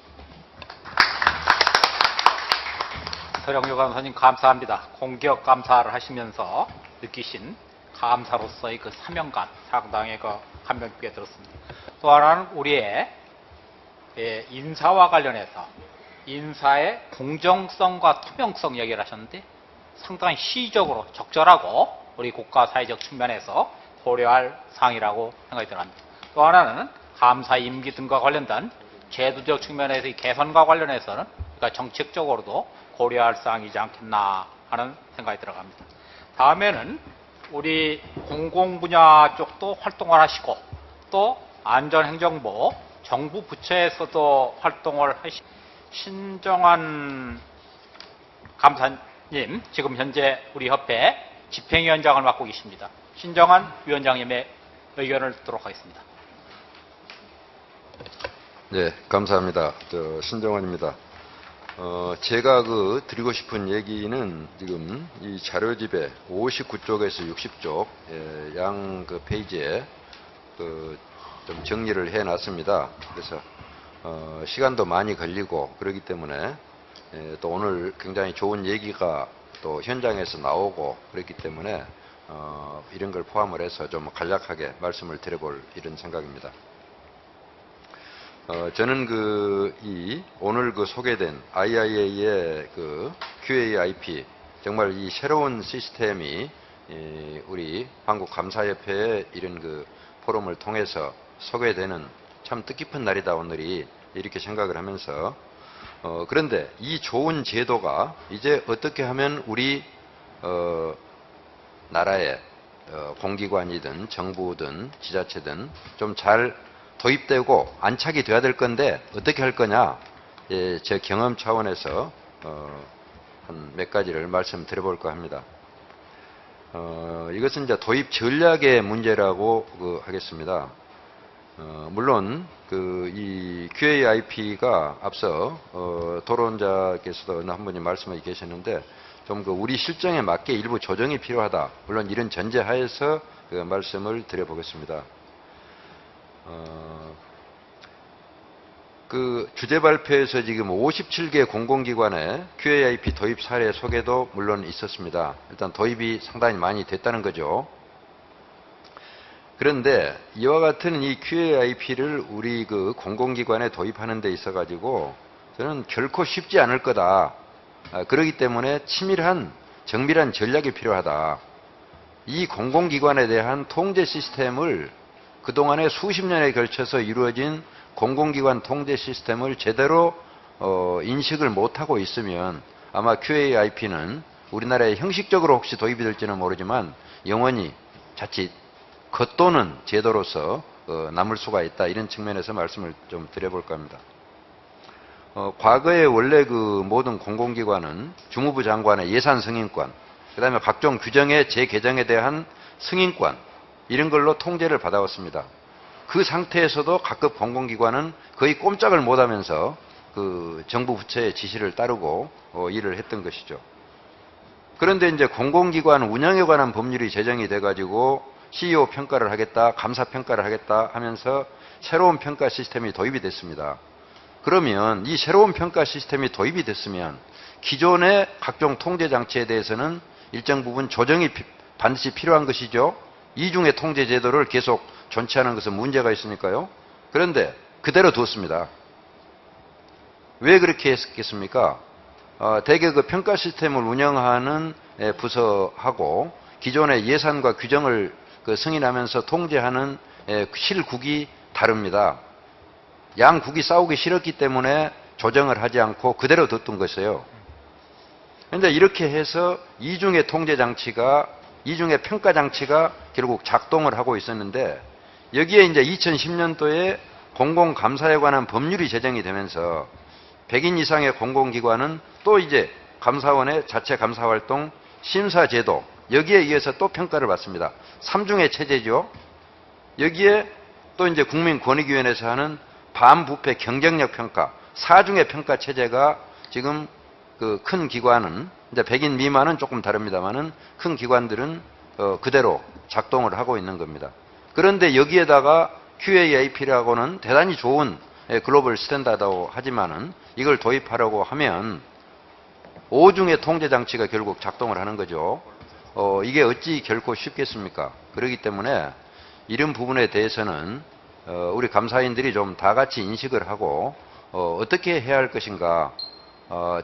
서령유 감사님 감사합니다. 공기업 감사를 하시면서 느끼신 감사로서의 그 사명감 상당히 감명 깊게 들었습니다. 또 하나는 우리의 인사와 관련해서 인사의 공정성과 투명성 얘기를 하셨는데 상당히 시적으로 적절하고 우리 국가 사회적 측면에서 고려할 사항이라고 생각이 들어갑니다. 또 하나는 감사 임기 등과 관련된 제도적 측면에서의 개선과 관련해서는 그러니까 정책적으로도 고려할 사항이지 않겠나 하는 생각이 들어갑니다. 다음에는 우리 공공 분야 쪽도 활동을 하시고 또 안전행정부 정부 부처에서도 활동을 하신 신정환 감사님, 지금 현재 우리 협회 집행위원장을 맡고 계십니다. 신정환 위원장님의 의견을 듣도록 하겠습니다. 네, 감사합니다. 신정환입니다. 제가 드리고 싶은 얘기는 지금 이 자료집에 59쪽에서 60쪽 양 페이지에 좀 정리를 해놨습니다. 그래서 시간도 많이 걸리고 그렇기 때문에 또 오늘 굉장히 좋은 얘기가 또 현장에서 나오고 그렇기 때문에 이런 걸 포함을 해서 좀 간략하게 말씀을 드려볼 이런 생각입니다. 저는 오늘 소개된 IIA의 QAIP 정말 이 새로운 시스템이 우리 한국감사협회의 이런 포럼을 통해서 소개되는 참 뜻깊은 날이다 오늘이 이렇게 생각을 하면서 그런데 이 좋은 제도가 이제 어떻게 하면 우리 나라의 공기관이든 정부든 지자체든 좀 잘 도입되고 안착이 돼야 될 건데 어떻게 할 거냐 제 경험 차원에서 한 몇 가지를 말씀드려볼까 합니다. 이것은 이제 도입 전략의 문제라고 하겠습니다. 물론 이 QAIP가 앞서 토론자께서도 어느 한 분이 말씀해 계셨는데 좀 우리 실정에 맞게 일부 조정이 필요하다. 물론 이런 전제하에서 말씀을 드려보겠습니다. 주제 발표에서 지금 57개 공공기관의 QAIP 도입 사례 소개도 물론 있었습니다. 일단 도입이 상당히 많이 됐다는 거죠. 그런데 이와 같은 이 QAIP를 우리 공공기관에 도입하는 데 있어 가지고 저는 결코 쉽지 않을 거다. 그렇기 때문에 치밀한 정밀한 전략이 필요하다. 이 공공기관에 대한 통제 시스템을 그동안에 수십 년에 걸쳐서 이루어진 공공기관 통제 시스템을 제대로 인식을 못하고 있으면 아마 QAIP는 우리나라에 형식적으로 혹시 도입이 될지는 모르지만 영원히 자칫 겉도는 제도로서 남을 수가 있다. 이런 측면에서 말씀을 좀 드려볼까 합니다. 과거에 원래 모든 공공기관은 주무부 장관의 예산 승인권, 그 다음에 각종 규정의 재개정에 대한 승인권, 이런 걸로 통제를 받아왔습니다. 그 상태에서도 각급 공공기관은 거의 꼼짝을 못하면서 정부 부처의 지시를 따르고 일을 했던 것이죠. 그런데 이제 공공기관 운영에 관한 법률이 제정이 돼가지고 CEO 평가를 하겠다, 감사 평가를 하겠다 하면서 새로운 평가 시스템이 도입이 됐습니다. 그러면 이 새로운 평가 시스템이 도입이 됐으면 기존의 각종 통제 장치에 대해서는 일정 부분 조정이 반드시 필요한 것이죠. 이중의 통제 제도를 계속 존치하는 것은 문제가 있으니까요. 그런데 그대로 두었습니다. 왜 그렇게 했겠습니까? 대개 평가 시스템을 운영하는 부서하고 기존의 예산과 규정을 승인하면서 통제하는 실국이 다릅니다. 양국이 싸우기 싫었기 때문에 조정을 하지 않고 그대로 뒀던 것이에요. 그런데 이렇게 해서 이중의 통제 장치가, 이중의 평가 장치가 결국 작동을 하고 있었는데 여기에 이제 2010년도에 공공감사에 관한 법률이 제정이 되면서 100인 이상의 공공기관은 또 이제 감사원의 자체 감사활동 심사제도, 여기에 의해서 또 평가를 받습니다. 3중의 체제죠. 여기에 또 이제 국민권익위원회에서 하는 반부패 경쟁력 평가, 4중의 평가 체제가 지금 큰 기관은, 이제 100인 미만은 조금 다릅니다만은 큰 기관들은 그대로 작동을 하고 있는 겁니다. 그런데 여기에다가 QAIP라고는 대단히 좋은 글로벌 스탠다드라고 하지만은 이걸 도입하려고 하면 5중의 통제 장치가 결국 작동을 하는 거죠. 이게 어찌 결코 쉽겠습니까? 그렇기 때문에 이런 부분에 대해서는 우리 감사인들이 좀 다 같이 인식을 하고 어떻게 해야 할 것인가,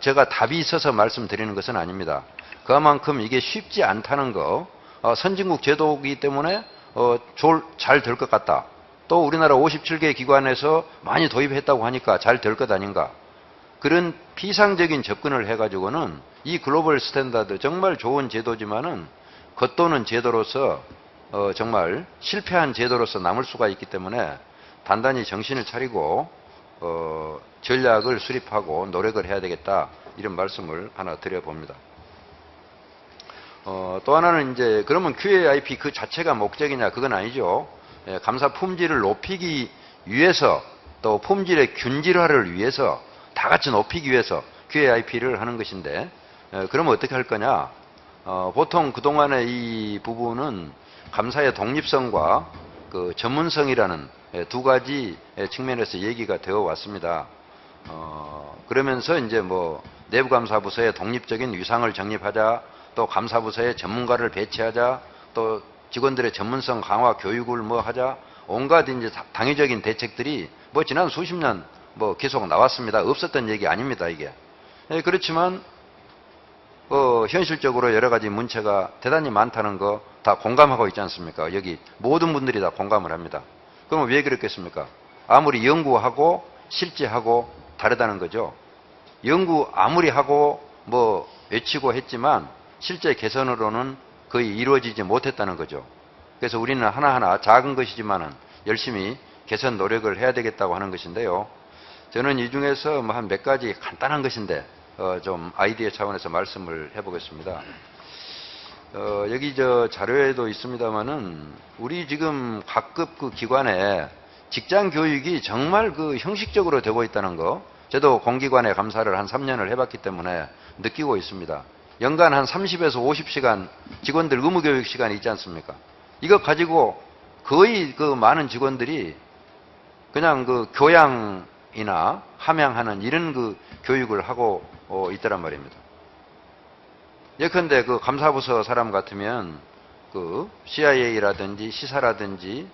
제가 답이 있어서 말씀드리는 것은 아닙니다. 그만큼 이게 쉽지 않다는 거, 선진국 제도이기 때문에 잘 될 것 같다. 또 우리나라 57개 기관에서 많이 도입했다고 하니까 잘 될 것 아닌가. 그런 피상적인 접근을 해가지고는 이 글로벌 스탠다드 정말 좋은 제도지만은 겉도는 제도로서 정말 실패한 제도로서 남을 수가 있기 때문에 단단히 정신을 차리고 전략을 수립하고 노력을 해야 되겠다, 이런 말씀을 하나 드려봅니다. 또 하나는 이제 그러면 QAIP 그 자체가 목적이냐 그건 아니죠. 감사 품질을 높이기 위해서 또 품질의 균질화를 위해서 다 같이 높이기 위해서 QAIP를 하는 것인데 그러면 어떻게 할 거냐? 보통 그동안의 이 부분은 감사의 독립성과 그 전문성이라는 두 가지 측면에서 얘기가 되어 왔습니다. 그러면서 이제 뭐 내부감사부서의 독립적인 위상을 정립하자, 또 감사부서에 전문가를 배치하자, 또 직원들의 전문성 강화 교육을 뭐 하자, 온갖 이제 당위적인 대책들이 뭐 지난 수십 년 뭐 계속 나왔습니다. 없었던 얘기 아닙니다, 이게. 그렇지만 현실적으로 여러 가지 문제가 대단히 많다는 거 다 공감하고 있지 않습니까? 여기 모든 분들이 다 공감을 합니다. 그럼 왜 그렇겠습니까? 아무리 연구하고 실제하고 다르다는 거죠. 연구 아무리 하고 뭐 외치고 했지만 실제 개선으로는 거의 이루어지지 못했다는 거죠. 그래서 우리는 하나하나 작은 것이지만은 열심히 개선 노력을 해야 되겠다고 하는 것인데요. 저는 이 중에서 뭐 한 몇 가지 간단한 것인데 좀 아이디어 차원에서 말씀을 해보겠습니다. 여기 저 자료에도 있습니다만은 우리 지금 각급 그 기관에 직장 교육이 정말 그 형식적으로 되고 있다는 거, 저도 공기관의 감사를 한 3년을 해봤기 때문에 느끼고 있습니다. 연간 한 30에서 50시간 직원들 의무교육 시간이 있지 않습니까? 이거 가지고 거의 그 많은 직원들이 그냥 그 교양이나 함양하는 이런 그 교육을 하고 있더란 말입니다. 예컨대 그 감사부서 사람 같으면 그 CIA라든지 시사라든지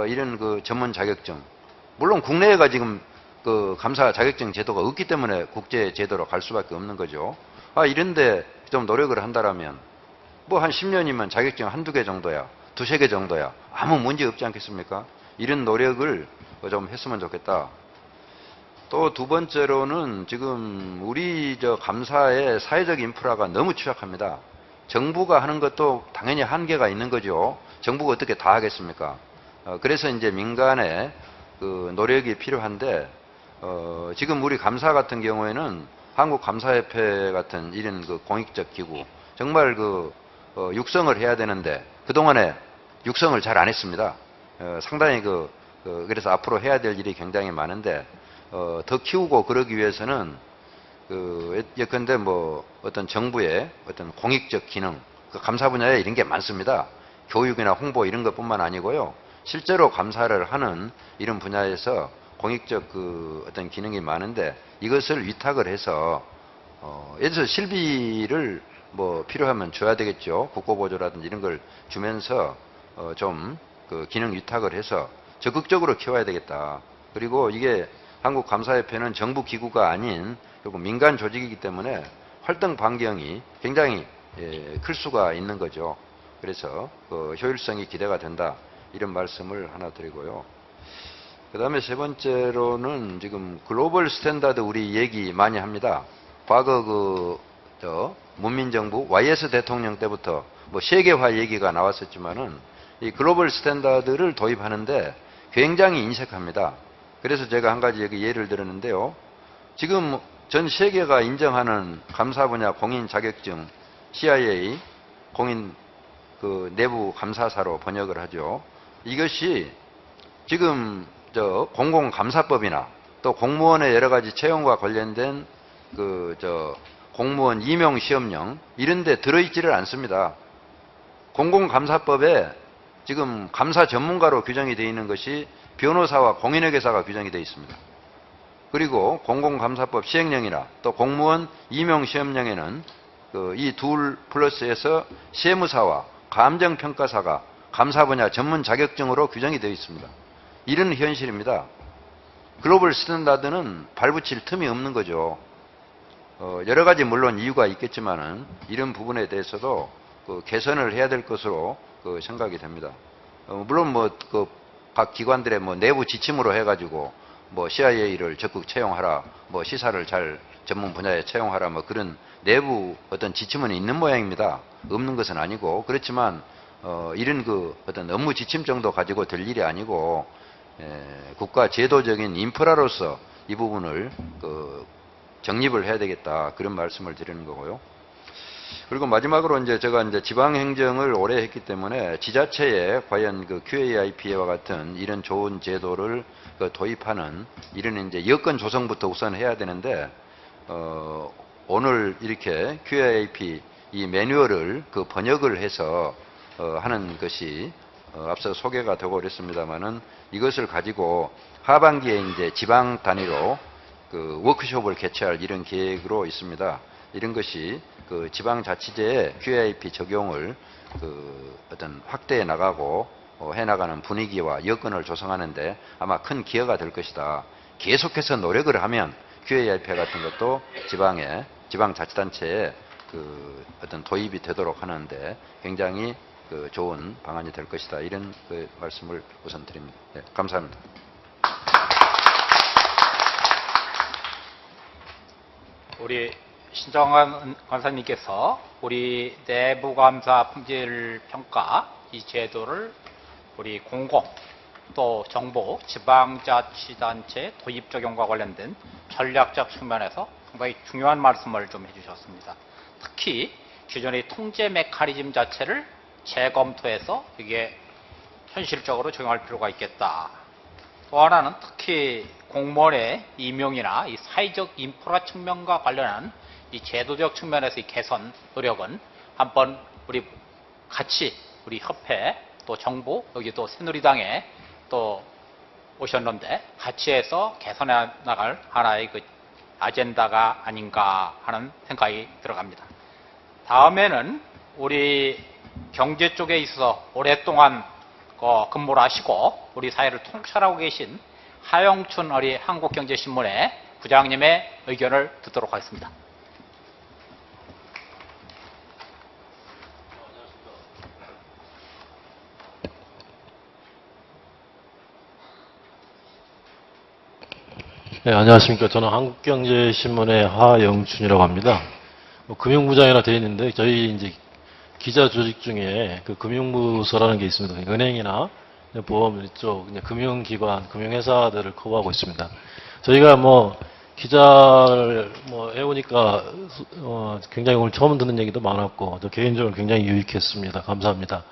이런 그 전문 자격증, 물론 국내에가 지금 그 감사 자격증 제도가 없기 때문에 국제 제도로 갈 수밖에 없는 거죠. 이런데 좀 노력을 한다라면 뭐 한 10년이면 자격증 한두 개 정도야, 두세 개 정도야 아무 문제 없지 않겠습니까? 이런 노력을 좀 했으면 좋겠다. 또 두 번째로는 지금 우리 저 감사의 사회적 인프라가 너무 취약합니다. 정부가 하는 것도 당연히 한계가 있는 거죠. 정부가 어떻게 다 하겠습니까? 그래서 이제 민간의 그 노력이 필요한데 지금 우리 감사 같은 경우에는 한국감사협회 같은 이런 그 공익적 기구 정말 그 육성을 해야 되는데 그동안에 육성을 잘 안 했습니다. 상당히 그래서 앞으로 해야 될 일이 굉장히 많은데 더 키우고 그러기 위해서는 예컨대 뭐 어떤 정부의 어떤 공익적 기능, 그 감사 분야에 이런 게 많습니다. 교육이나 홍보 이런 것뿐만 아니고요. 실제로 감사를 하는 이런 분야에서 공익적 그 어떤 기능이 많은데 이것을 위탁을 해서 예를 들어서 실비를 뭐 필요하면 줘야 되겠죠. 국고보조라든지 이런 걸 주면서 좀 그 기능 위탁을 해서 적극적으로 키워야 되겠다. 그리고 이게 한국감사협회는 정부 기구가 아닌 그리고 민간 조직이기 때문에 활동 반경이 굉장히 클 수가 있는 거죠. 그래서 효율성이 기대가 된다. 이런 말씀을 하나 드리고요. 그 다음에 세 번째로는 지금 글로벌 스탠다드 우리 얘기 많이 합니다. 과거 문민정부 YS 대통령 때부터 뭐 세계화 얘기가 나왔었지만은 이 글로벌 스탠다드를 도입하는데 굉장히 인색합니다. 그래서 제가 한 가지 여기 예를 들었는데요. 지금 전 세계가 인정하는 감사 분야 공인 자격증 CIA 공인 그 내부 감사사로 번역을 하죠. 이것이 지금 공공감사법이나 또 공무원의 여러 가지 채용과 관련된 공무원 임용 시험령 이런 데 들어있지를 않습니다. 공공감사법에 지금 감사 전문가로 규정이 되어 있는 것이 변호사와 공인회계사가 규정이 되어 있습니다. 그리고 공공감사법 시행령이나 또 공무원 임용시험령에는 이 둘 플러스에서 세무사와 감정평가사가 감사 분야 전문 자격증으로 규정이 되어 있습니다. 이런 현실입니다. 글로벌 스탠다드는 발붙일 틈이 없는 거죠. 여러 가지 물론 이유가 있겠지만은 이런 부분에 대해서도 개선을 해야 될 것으로 생각이 됩니다. 물론 각 기관들의 내부 지침으로 해가지고 CIA를 적극 채용하라, 시사를 잘 전문 분야에 채용하라, 그런 내부 어떤 지침은 있는 모양입니다. 없는 것은 아니고 그렇지만 이런 어떤 업무 지침 정도 가지고 될 일이 아니고 국가 제도적인 인프라로서 이 부분을 정립을 해야 되겠다 그런 말씀을 드리는 거고요. 그리고 마지막으로 이제 제가 이제 지방 행정을 오래 했기 때문에 지자체에 과연 그 QAIP와 같은 이런 좋은 제도를 도입하는 이런 이제 여건 조성부터 우선 해야 되는데, 오늘 이렇게 QAIP 이 매뉴얼을 그 번역을 해서 하는 것이 앞서 소개가 되고 그랬습니다만은, 이것을 가지고 하반기에 이제 지방 단위로 그 워크숍을 개최할 이런 계획으로 있습니다. 이런 것이 그 지방자치제의 QAIP 적용을 그 어떤 확대해 나가고 해 나가는 분위기와 여건을 조성하는데 아마 큰 기여가 될 것이다. 계속해서 노력을 하면 QAIP 같은 것도 지방자치단체에 그 어떤 도입이 되도록 하는데 굉장히 그 좋은 방안이 될 것이다. 이런 그 말씀을 우선 드립니다. 네, 감사합니다. 우리 신정환 관사님께서 우리 내부감사 품질 평가 이 제도를 우리 공공 또 정부 지방자치단체 도입 적용과 관련된 전략적 측면에서 상당히 중요한 말씀을 좀 해주셨습니다. 특히 기존의 통제 메커니즘 자체를 재검토해서 이게 현실적으로 적용할 필요가 있겠다. 또 하나는 특히 공무원의 임용이나 이 사회적 인프라 측면과 관련한 이 제도적 측면에서 이 개선 노력은 한번 우리 같이 우리 협회 또 정부 여기 또 새누리당에 또 오셨는데 같이 해서 개선해 나갈 하나의 그 아젠다가 아닌가 하는 생각이 들어갑니다. 다음에는 우리 경제 쪽에 있어서 오랫동안 근무를 하시고 우리 사회를 통찰하고 계신 하영춘 어리 한국경제신문의 부장님의 의견을 듣도록 하겠습니다. 네, 안녕하십니까. 저는 한국경제신문의 하영춘이라고 합니다. 금융부장이라 되어 있는데 저희 이제 기자 조직 중에 그 금융부서라는 게 있습니다. 그러니까 은행이나 보험 쪽 금융기관, 금융회사들을 커버하고 있습니다. 저희가 기자를 해오니까 굉장히 오늘 처음 듣는 얘기도 많았고 저 개인적으로 굉장히 유익했습니다. 감사합니다.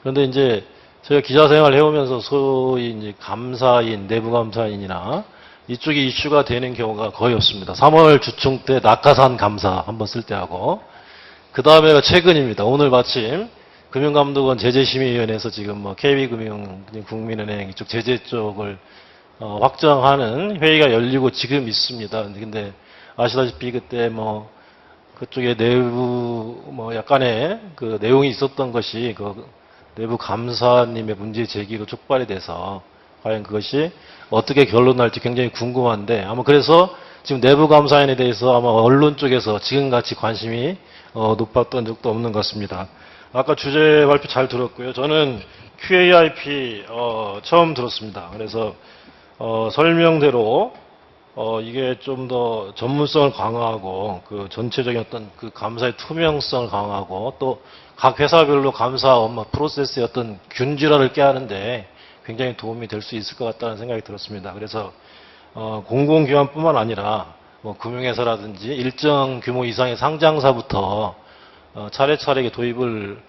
그런데 이제 저희가 기자 생활을 해오면서 소위 이제 감사인, 내부감사인이나 이쪽이 이슈가 되는 경우가 거의 없습니다. 3월 주중 때 낙하산 감사 한번 쓸 때 하고, 그 다음에가 최근입니다. 오늘 마침 금융감독원 제재심의위원회에서 지금 KB금융, 국민은행 이쪽 제재 쪽을 확정하는 회의가 열리고 지금 있습니다. 근데 아시다시피 그때 그쪽에 내부 약간의 그 내용이 있었던 것이 그 내부 감사님의 문제 제기로 촉발이 돼서 과연 그것이 어떻게 결론날지 굉장히 궁금한데, 아마 그래서 지금 내부 감사인에 대해서 아마 언론 쪽에서 지금같이 관심이 높았던 적도 없는 것 같습니다. 아까 주제 발표 잘 들었고요. 저는 QAIP 처음 들었습니다. 그래서 설명대로 이게 좀 더 전문성을 강화하고 그 전체적인 어떤 그 감사의 투명성을 강화하고 또 각 회사별로 감사 업무 프로세스의 어떤 균질화를 깨하는데 굉장히 도움이 될 수 있을 것 같다는 생각이 들었습니다. 그래서 공공기관뿐만 아니라 금융회사라든지 일정 규모 이상의 상장사부터 차례차례 도입을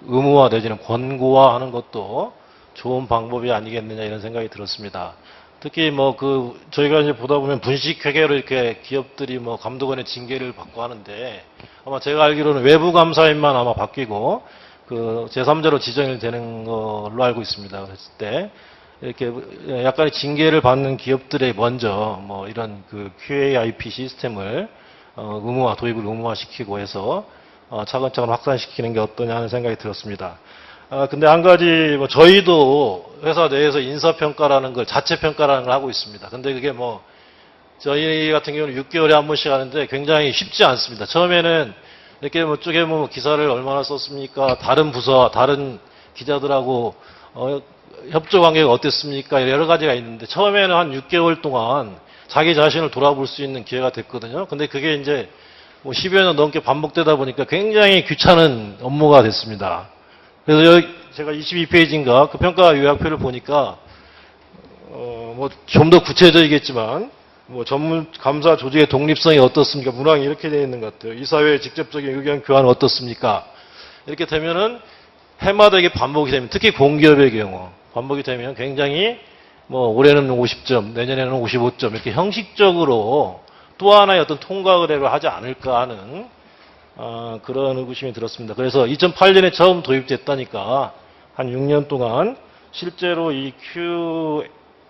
의무화 내지는 권고화하는 것도 좋은 방법이 아니겠느냐 이런 생각이 들었습니다. 특히 저희가 이제 보다 보면 분식회계로 이렇게 기업들이 감독원의 징계를 받고 하는데, 아마 제가 알기로는 외부 감사인만 아마 바뀌고 그 제3자로 지정이 되는 걸로 알고 있습니다. 그랬을 때 이렇게 약간의 징계를 받는 기업들에 먼저 이런 그 QAIP 시스템을 도입을 의무화시키고 해서 차근차근 확산시키는 게 어떠냐 하는 생각이 들었습니다. 근데 한 가지 저희도 회사 내에서 인사평가라는 걸 자체평가라는 걸 하고 있습니다. 근데 그게 저희 같은 경우는 6개월에 한 번씩 하는데 굉장히 쉽지 않습니다. 처음에는 이렇게 쪽에 기사를 얼마나 썼습니까? 다른 부서, 다른 기자들하고 협조 관계가 어땠습니까? 여러 가지가 있는데 처음에는 한 6개월 동안 자기 자신을 돌아볼 수 있는 기회가 됐거든요. 근데 그게 이제 10여 년 넘게 반복되다 보니까 굉장히 귀찮은 업무가 됐습니다. 그래서 제가 22페이지인가 그 평가 요약표를 보니까 좀 더 구체적이겠지만 뭐 전문 감사 조직의 독립성이 어떻습니까? 문항이 이렇게 되어 있는 것 같아요. 이사회의 직접적인 의견 교환은 어떻습니까? 이렇게 되면은 해마다 이게 반복이 되면, 특히 공기업의 경우 반복이 되면 굉장히 뭐 올해는 50점, 내년에는 55점 이렇게 형식적으로 또 하나의 어떤 통과 의뢰를 하지 않을까 하는 그런 의구심이 들었습니다. 그래서 2008년에 처음 도입됐다니까 한 6년 동안 실제로 이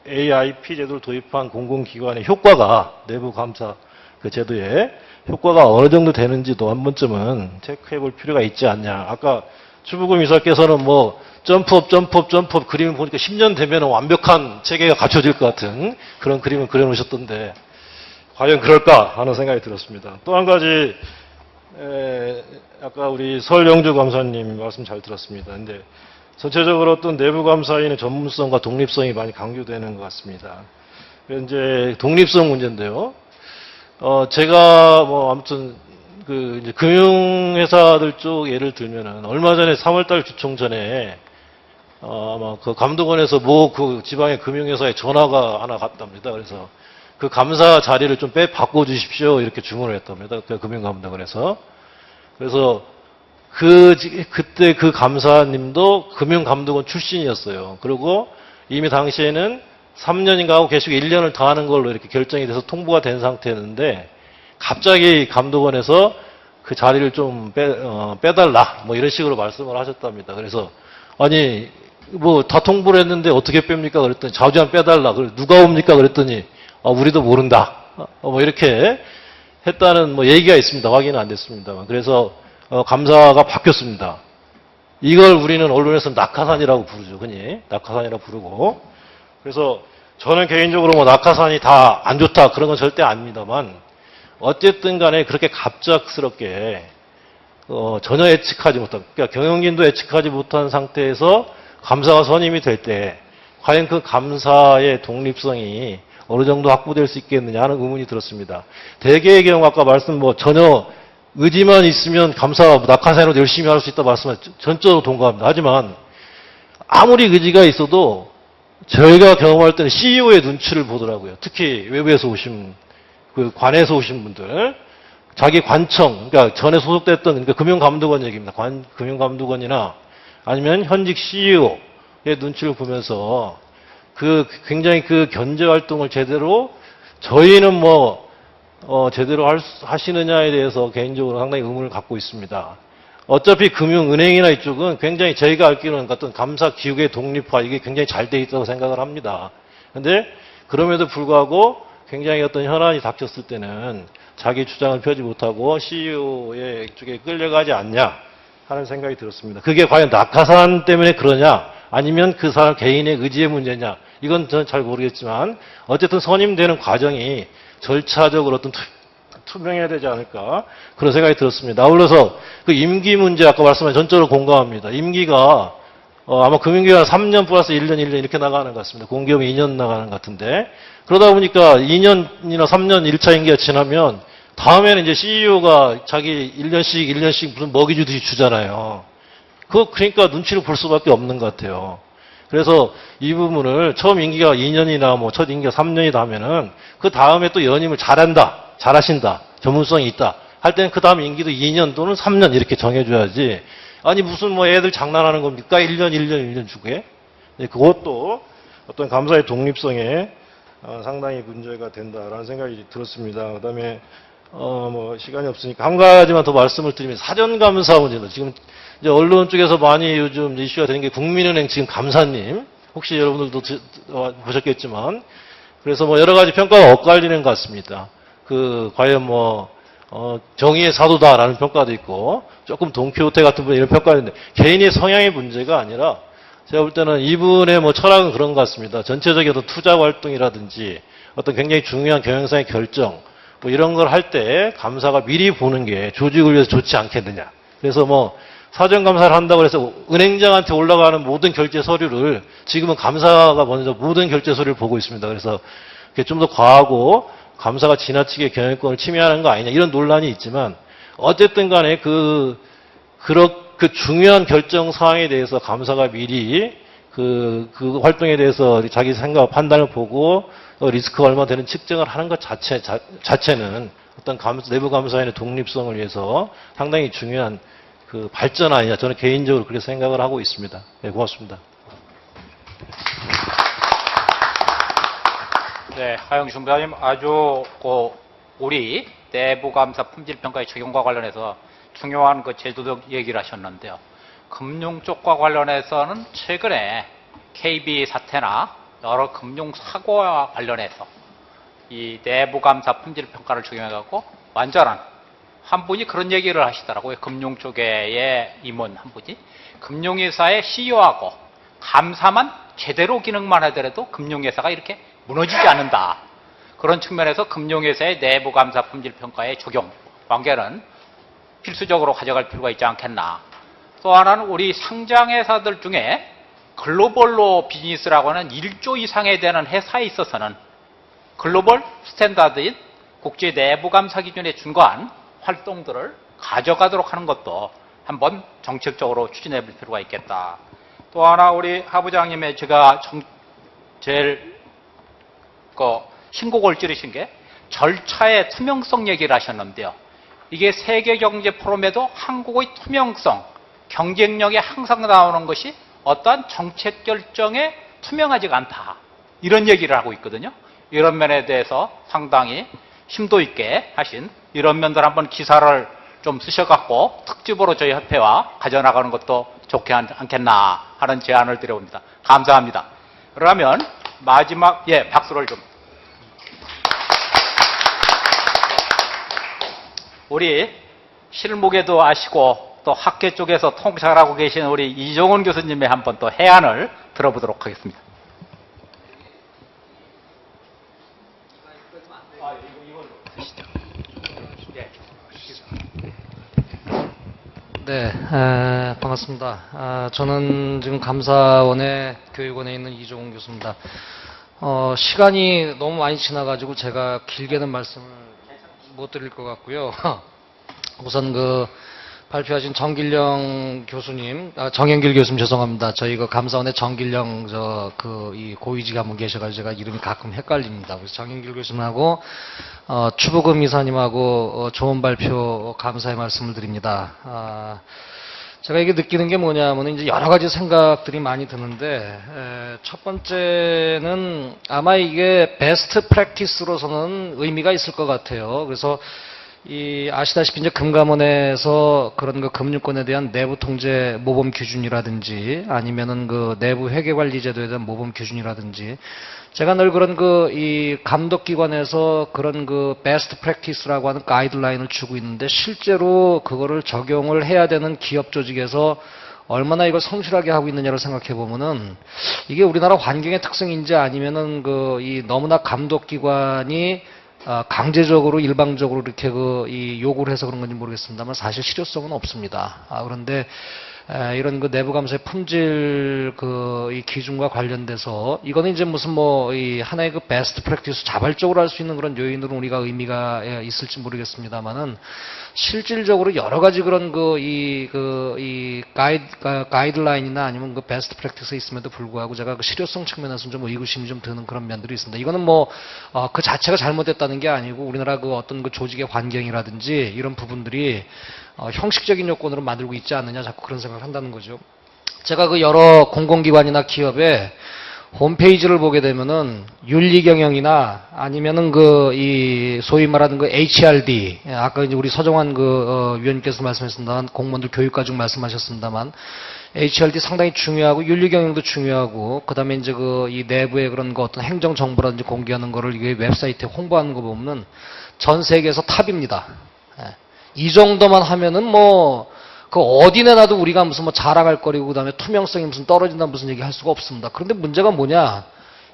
QAIP 제도를 도입한 공공기관의 효과가, 내부 감사 그 제도의 효과가 어느 정도 되는지도 한 번쯤은 체크해 볼 필요가 있지 않냐. 아까 추부금 이사께서는 뭐 점프업 그림을 보니까 10년 되면 완벽한 체계가 갖춰질 것 같은 그런 그림을 그려놓으셨던데 과연 그럴까 하는 생각이 들었습니다. 또 한 가지, 아까 우리 설영주 감사님 말씀 잘 들었습니다. 근데 전체적으로 어떤 내부 감사인의 전문성과 독립성이 많이 강조되는 것 같습니다. 이제 독립성 문제인데요. 제가 뭐 아무튼 그 이제 금융회사들 쪽 예를 들면은 얼마 전에 3월달 주총 전에 아마 그 감독원에서 뭐 그 지방의 금융회사에 전화가 하나 갔답니다. 그래서 그 감사 자리를 좀 바꿔주십시오 이렇게 주문을 했답니다. 그 금융감독원에서. 그래서 그때 그 감사님도 금융감독원 출신이었어요. 그리고 이미 당시에는 3년인가 하고 계속 1년을 더 하는 걸로 이렇게 결정이 돼서 통보가 된 상태였는데 갑자기 감독원에서 그 자리를 좀 빼달라 뭐 이런 식으로 말씀을 하셨답니다. 그래서 아니 뭐 다 통보를 했는데 어떻게 뺍니까? 그랬더니 자주안 빼달라. 누가 옵니까? 그랬더니 우리도 모른다. 뭐 이렇게 했다는 뭐 얘기가 있습니다. 확인은 안 됐습니다만. 그래서 감사가 바뀌었습니다. 이걸 우리는 언론에서 낙하산이라고 부르죠. 흔히 낙하산이라고 부르고. 그래서 저는 개인적으로 뭐 낙하산이 다 안 좋다 그런 건 절대 아닙니다만 어쨌든 간에 그렇게 갑작스럽게 전혀 예측하지 못한, 그러니까 경영진도 예측하지 못한 상태에서 감사가 선임이 될 때 과연 그 감사의 독립성이 어느 정도 확보될 수 있겠느냐 하는 의문이 들었습니다. 대개의 경우 아까 말씀 뭐 전혀 의지만 있으면 감사 낙하산으로 열심히 할 수 있다 말씀을 전적으로 동감합니다. 하지만 아무리 의지가 있어도 저희가 경험할 때는 CEO의 눈치를 보더라고요. 특히 외부에서 오신 그 관에서 오신 분들, 자기 관청, 그러니까 전에 소속됐던 그러니까 금융감독원 얘기입니다. 금융감독원이나 아니면 현직 CEO의 눈치를 보면서 굉장히 그 견제 활동을 제대로 저희는 뭐 제대로 하시느냐에 대해서 개인적으로 상당히 의문을 갖고 있습니다. 어차피 금융은행이나 이쪽은 굉장히 저희가 알기로는 어떤 감사 기육의 독립화 이게 굉장히 잘 돼 있다고 생각을 합니다. 그런데 그럼에도 불구하고 굉장히 어떤 현안이 닥쳤을 때는 자기 주장을 펴지 못하고 CEO의 쪽에 끌려가지 않냐 하는 생각이 들었습니다. 그게 과연 낙하산 때문에 그러냐 아니면 그 사람 개인의 의지의 문제냐 이건 저는 잘 모르겠지만 어쨌든 선임되는 과정이 절차적으로 어떤 투명해야 되지 않을까 그런 생각이 들었습니다. 아울러서 그 임기 문제 아까 말씀하신 전적으로 공감합니다. 임기가 아마 금융기관 3년 플러스 1년 이렇게 나가는 것 같습니다. 공기업이 2년 나가는 것 같은데 그러다 보니까 2년이나 3년 1차 임기가 지나면 다음에는 이제 CEO가 자기 1년씩 무슨 먹이 주듯이 주잖아요. 그러니까 눈치를 볼 수밖에 없는 것 같아요. 그래서 이 부분을 처음 임기가 2년이나 뭐 첫 임기가 3년이다 하면은 그 다음에 또 연임을 잘하신다, 전문성이 있다 할 때는 그 다음 임기도 2년 또는 3년 이렇게 정해줘야지. 아니 무슨 뭐 애들 장난하는 겁니까? 1년 주게. 그것도 어떤 감사의 독립성에 상당히 문제가 된다라는 생각이 들었습니다. 그다음에 뭐 시간이 없으니까 한 가지만 더 말씀을 드리면 사전 감사 문제도 지금 이제 언론 쪽에서 많이 요즘 이슈가 되는 게 국민은행 지금 감사님 혹시 여러분들도 보셨겠지만 그래서 뭐 여러 가지 평가가 엇갈리는 것 같습니다. 과연 뭐 정의의 사도다라는 평가도 있고 조금 돈키호테 같은 분 이런 평가가 있는데 개인의 성향의 문제가 아니라 제가 볼 때는 이분의 뭐 철학은 그런 것 같습니다. 전체적인 어떤 투자 활동이라든지 어떤 굉장히 중요한 경영상의 결정 뭐 이런 걸 할 때 감사가 미리 보는 게 조직을 위해서 좋지 않겠느냐. 그래서 뭐 사전 감사를 한다고 해서 은행장한테 올라가는 모든 결제 서류를 지금은 감사가 먼저 모든 결제 서류를 보고 있습니다. 그래서 그게 좀 더 과하고 감사가 지나치게 경영권을 침해하는 거 아니냐 이런 논란이 있지만 어쨌든 간에 그 중요한 결정 사항에 대해서 감사가 미리 그 활동에 대해서 자기 생각 판단을 보고 리스크가 얼마 되는 측정을 하는 것 자체는 어떤 내부 감사인의 독립성을 위해서 상당히 중요한 그 발전 아니냐, 저는 개인적으로 그렇게 생각을 하고 있습니다. 네, 고맙습니다. 네, 하영준 부장님 아주 우리 내부감사 품질평가의 적용과 관련해서 중요한 그 제도적 얘기를 하셨는데요. 금융 쪽과 관련해서는 최근에 KB 사태나 여러 금융 사고와 관련해서 이 내부감사 품질평가를 적용해갖고 완전한 한 분이 그런 얘기를 하시더라고요. 금융 쪽의 임원 한 분이 금융회사의 CEO하고 감사만 제대로 기능만 하더라도 금융회사가 이렇게 무너지지 않는다. 그런 측면에서 금융회사의 내부감사 품질평가의 적용 관계는 필수적으로 가져갈 필요가 있지 않겠나. 또 하나는 우리 상장회사들 중에 글로벌로 비즈니스라고 하는 1조 이상에 되는 회사에 있어서는 글로벌 스탠다드인 국제 내부감사 기준에 준거한 활동들을 가져가도록 하는 것도 한번 정책적으로 추진해 볼 필요가 있겠다. 또 하나 우리 하부장님의 제가 제일 신곡을 찌르신 게 절차의 투명성 얘기를 하셨는데요. 이게 세계경제 포럼에도 한국의 투명성, 경쟁력에 항상 나오는 것이 어떠한 정책 결정에 투명하지가 않다. 이런 얘기를 하고 있거든요. 이런 면에 대해서 상당히 심도 있게 하신 이런 면들 한번 기사를 좀 쓰셔갖고 특집으로 저희 협회와 가져나가는 것도 좋지 않겠나 하는 제안을 드려봅니다. 감사합니다. 그러면 마지막, 박수를 좀. 우리 실무계도 아시고 또 학계 쪽에서 통찰을 하고 계신 우리 이종훈 교수님의 한번 또 해안을 들어보도록 하겠습니다. 네, 반갑습니다. 저는 지금 감사원의 교육원에 있는 이종훈 교수입니다. 시간이 너무 많이 지나가지고 제가 길게는 말씀을 못 드릴 것 같고요. 우선 발표하신 정길영 교수님, 정영길 교수님 죄송합니다. 저희 감사원에 정길영 이 고위직 한 분 계셔가지고 제가 이름이 가끔 헷갈립니다. 그래서 정영길 교수님하고 추부금 이사님하고 좋은 발표 감사의 말씀을 드립니다. 제가 이게 느끼는 게 뭐냐면 이제 여러 가지 생각들이 많이 드는데 첫 번째는 아마 이게 베스트 프랙티스로서는 의미가 있을 것 같아요. 그래서 아시다시피 이제 금감원에서 그런 금융권에 대한 내부 통제 모범 기준이라든지 아니면은 내부 회계관리 제도에 대한 모범 기준이라든지 제가 늘 그런 이 감독기관에서 그런 베스트 프랙티스라고 하는 가이드라인을 주고 있는데 실제로 그거를 적용을 해야 되는 기업 조직에서 얼마나 이걸 성실하게 하고 있느냐를 생각해 보면은 이게 우리나라 환경의 특성인지 아니면은 너무나 감독기관이 강제적으로 일방적으로 이렇게 요구를 해서 그런 건지 모르겠습니다만 사실 실효성은 없습니다. 그런데 이런 내부 감사의 품질 이 기준과 관련돼서 이거는 이제 무슨 이 하나의 베스트 프랙티스 자발적으로 할 수 있는 그런 요인으로 우리가 의미가 있을지 모르겠습니다만은 실질적으로 여러 가지 그런 가이드라인이나 아니면 베스트 프랙티스에 있음에도 불구하고 제가 실효성 측면에서는 좀 의구심이 좀 드는 그런 면들이 있습니다. 이거는 그 자체가 잘못됐다는 게 아니고 우리나라 어떤 조직의 환경이라든지 이런 부분들이 형식적인 요건으로 만들고 있지 않느냐 자꾸 그런 생각을 한다는 거죠. 제가 여러 공공기관이나 기업에 홈페이지를 보게 되면은 윤리경영이나 아니면은 소위 말하는 HRD, 아까 이제 우리 서정환 위원님께서 말씀하셨습니다만 공무원들 교육과정 말씀하셨습니다만 HRD 상당히 중요하고 윤리경영도 중요하고 그다음에 이제 이 내부의 그런 어떤 행정 정보라든지 공개하는 거를 이게 웹사이트에 홍보하는 거 보면은 전 세계에서 탑입니다. 이 정도만 하면은 어디 내놔도 우리가 무슨 자랑할 거리고 그다음에 투명성이 무슨 떨어진다 무슨 얘기 할 수가 없습니다. 그런데 문제가 뭐냐?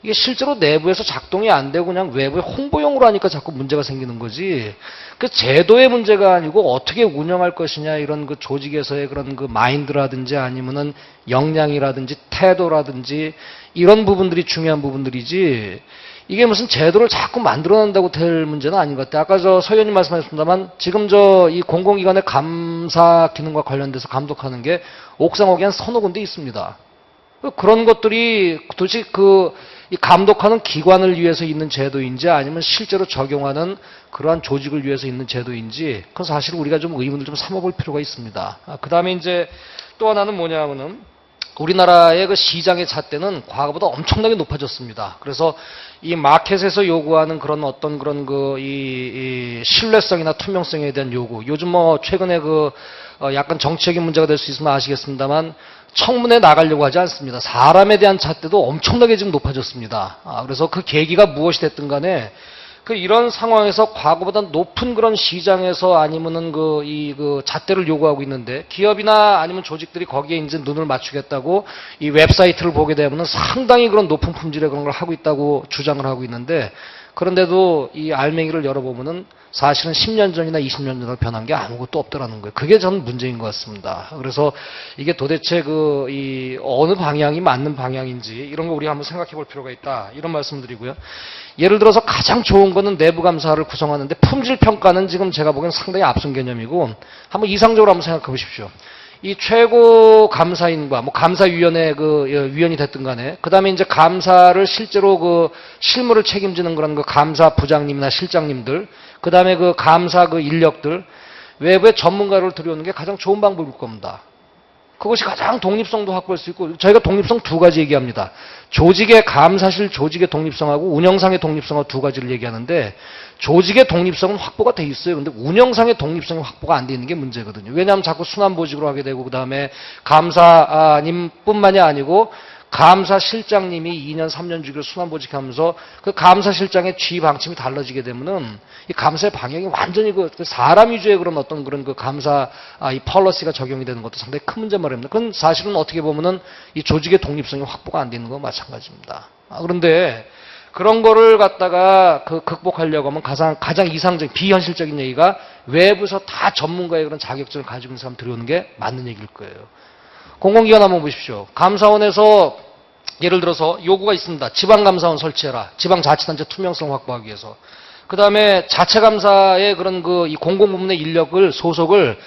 이게 실제로 내부에서 작동이 안 되고 그냥 외부에 홍보용으로 하니까 자꾸 문제가 생기는 거지. 그 제도의 문제가 아니고 어떻게 운영할 것이냐 이런 조직에서의 그런 마인드라든지 아니면은 역량이라든지 태도라든지 이런 부분들이 중요한 부분들이지. 이게 무슨 제도를 자꾸 만들어낸다고 될 문제는 아닌 것 같아요. 아까 서 의원님 말씀하셨습니다만 지금 이 공공기관의 감사 기능과 관련돼서 감독하는 게 옥상옥에 한 서너 군데 있습니다. 그런 것들이 도대체 이 감독하는 기관을 위해서 있는 제도인지 아니면 실제로 적용하는 그러한 조직을 위해서 있는 제도인지 그건 사실 우리가 좀 의문을 좀 삼아볼 필요가 있습니다. 그 다음에 이제 또 하나는 뭐냐면은 우리나라의 그 시장의 잣대는 과거보다 엄청나게 높아졌습니다. 그래서 이 마켓에서 요구하는 그런 어떤 그런 이 신뢰성이나 투명성에 대한 요구. 요즘 뭐 최근에 약간 정치적인 문제가 될 수 있으면 아시겠습니다만 청문회 나가려고 하지 않습니다. 사람에 대한 잣대도 엄청나게 지금 높아졌습니다. 그래서 그 계기가 무엇이 됐든 간에 이런 상황에서 과거보다 높은 그런 시장에서 아니면은 잣대를 요구하고 있는데 기업이나 아니면 조직들이 거기에 이제 눈을 맞추겠다고 이 웹사이트를 보게 되면은 상당히 그런 높은 품질의 그런 걸 하고 있다고 주장을 하고 있는데 그런데도 이 알맹이를 열어보면은 사실은 10년 전이나 20년 전으로 변한 게 아무것도 없더라는 거예요. 그게 저는 문제인 것 같습니다. 그래서 이게 도대체 어느 방향이 맞는 방향인지 이런 거 우리가 한번 생각해 볼 필요가 있다. 이런 말씀 드리고요. 예를 들어서 가장 좋은 거는 내부 감사를 구성하는데 품질 평가는 지금 제가 보기엔 상당히 앞선 개념이고 한번 이상적으로 한번 생각해 보십시오. 이 최고 감사인과 감사위원회 위원이 됐든 간에 그다음에 이제 감사를 실제로 실무를 책임지는 그런 감사 부장님이나 실장님들 그다음에 감사 인력들 외부의 전문가를 들여오는 게 가장 좋은 방법일 겁니다. 그것이 가장 독립성도 확보할 수 있고 저희가 독립성 두 가지 얘기합니다. 조직의 감사실 조직의 독립성하고 운영상의 독립성하고 두 가지를 얘기하는데 조직의 독립성은 확보가 돼 있어요. 근데 운영상의 독립성이 확보가 안 돼 있는 게 문제거든요. 왜냐하면 자꾸 순환보직으로 하게 되고 그다음에 감사님뿐만이 아니고 감사실장님이 2년, 3년 주기로 순환보직하면서 그 감사실장의 지휘 방침이 달라지게 되면은 이 감사의 방향이 완전히 사람 위주의 그런 어떤 그런 감사 이 폴리시가 적용이 되는 것도 상당히 큰 문제 말입니다. 그건 사실은 어떻게 보면은 이 조직의 독립성이 확보가 안 되는 건 마찬가지입니다. 그런데 그런 거를 갖다가 극복하려고 하면 가장 이상적인 비현실적인 얘기가 외부에서 다 전문가의 그런 자격증을 가지고 있는 사람 들여오는 게 맞는 얘기일 거예요. 공공기관 한번 보십시오. 감사원에서 예를 들어서 요구가 있습니다. 지방감사원 설치해라. 지방자치단체 투명성 확보하기 위해서. 그 다음에 자체감사의 이 공공부문의 인력을 소속을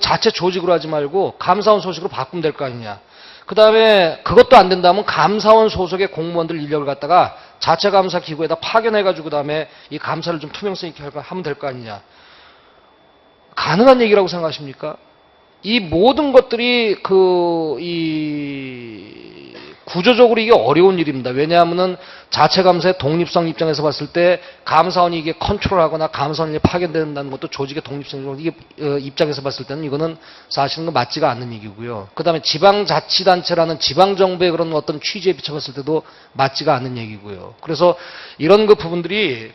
자체 조직으로 하지 말고 감사원 소식으로 바꾸면 될 거 아니냐. 그 다음에 그것도 안 된다면 감사원 소속의 공무원들 인력을 갖다가 자체감사 기구에다 파견해가지고 그 다음에 이 감사를 좀 투명성 있게 하면 될 거 아니냐. 가능한 얘기라고 생각하십니까? 이 모든 것들이 구조적으로 이게 어려운 일입니다. 왜냐하면은 자체감사의 독립성 입장에서 봤을 때 감사원이 이게 컨트롤하거나 감사원이 파견된다는 것도 조직의 독립성 입장에서 봤을 때는 이거는 사실은 맞지가 않는 얘기고요. 그 다음에 지방자치단체라는 지방정부의 그런 어떤 취지에 비춰봤을 때도 맞지가 않는 얘기고요. 그래서 이런 부분들이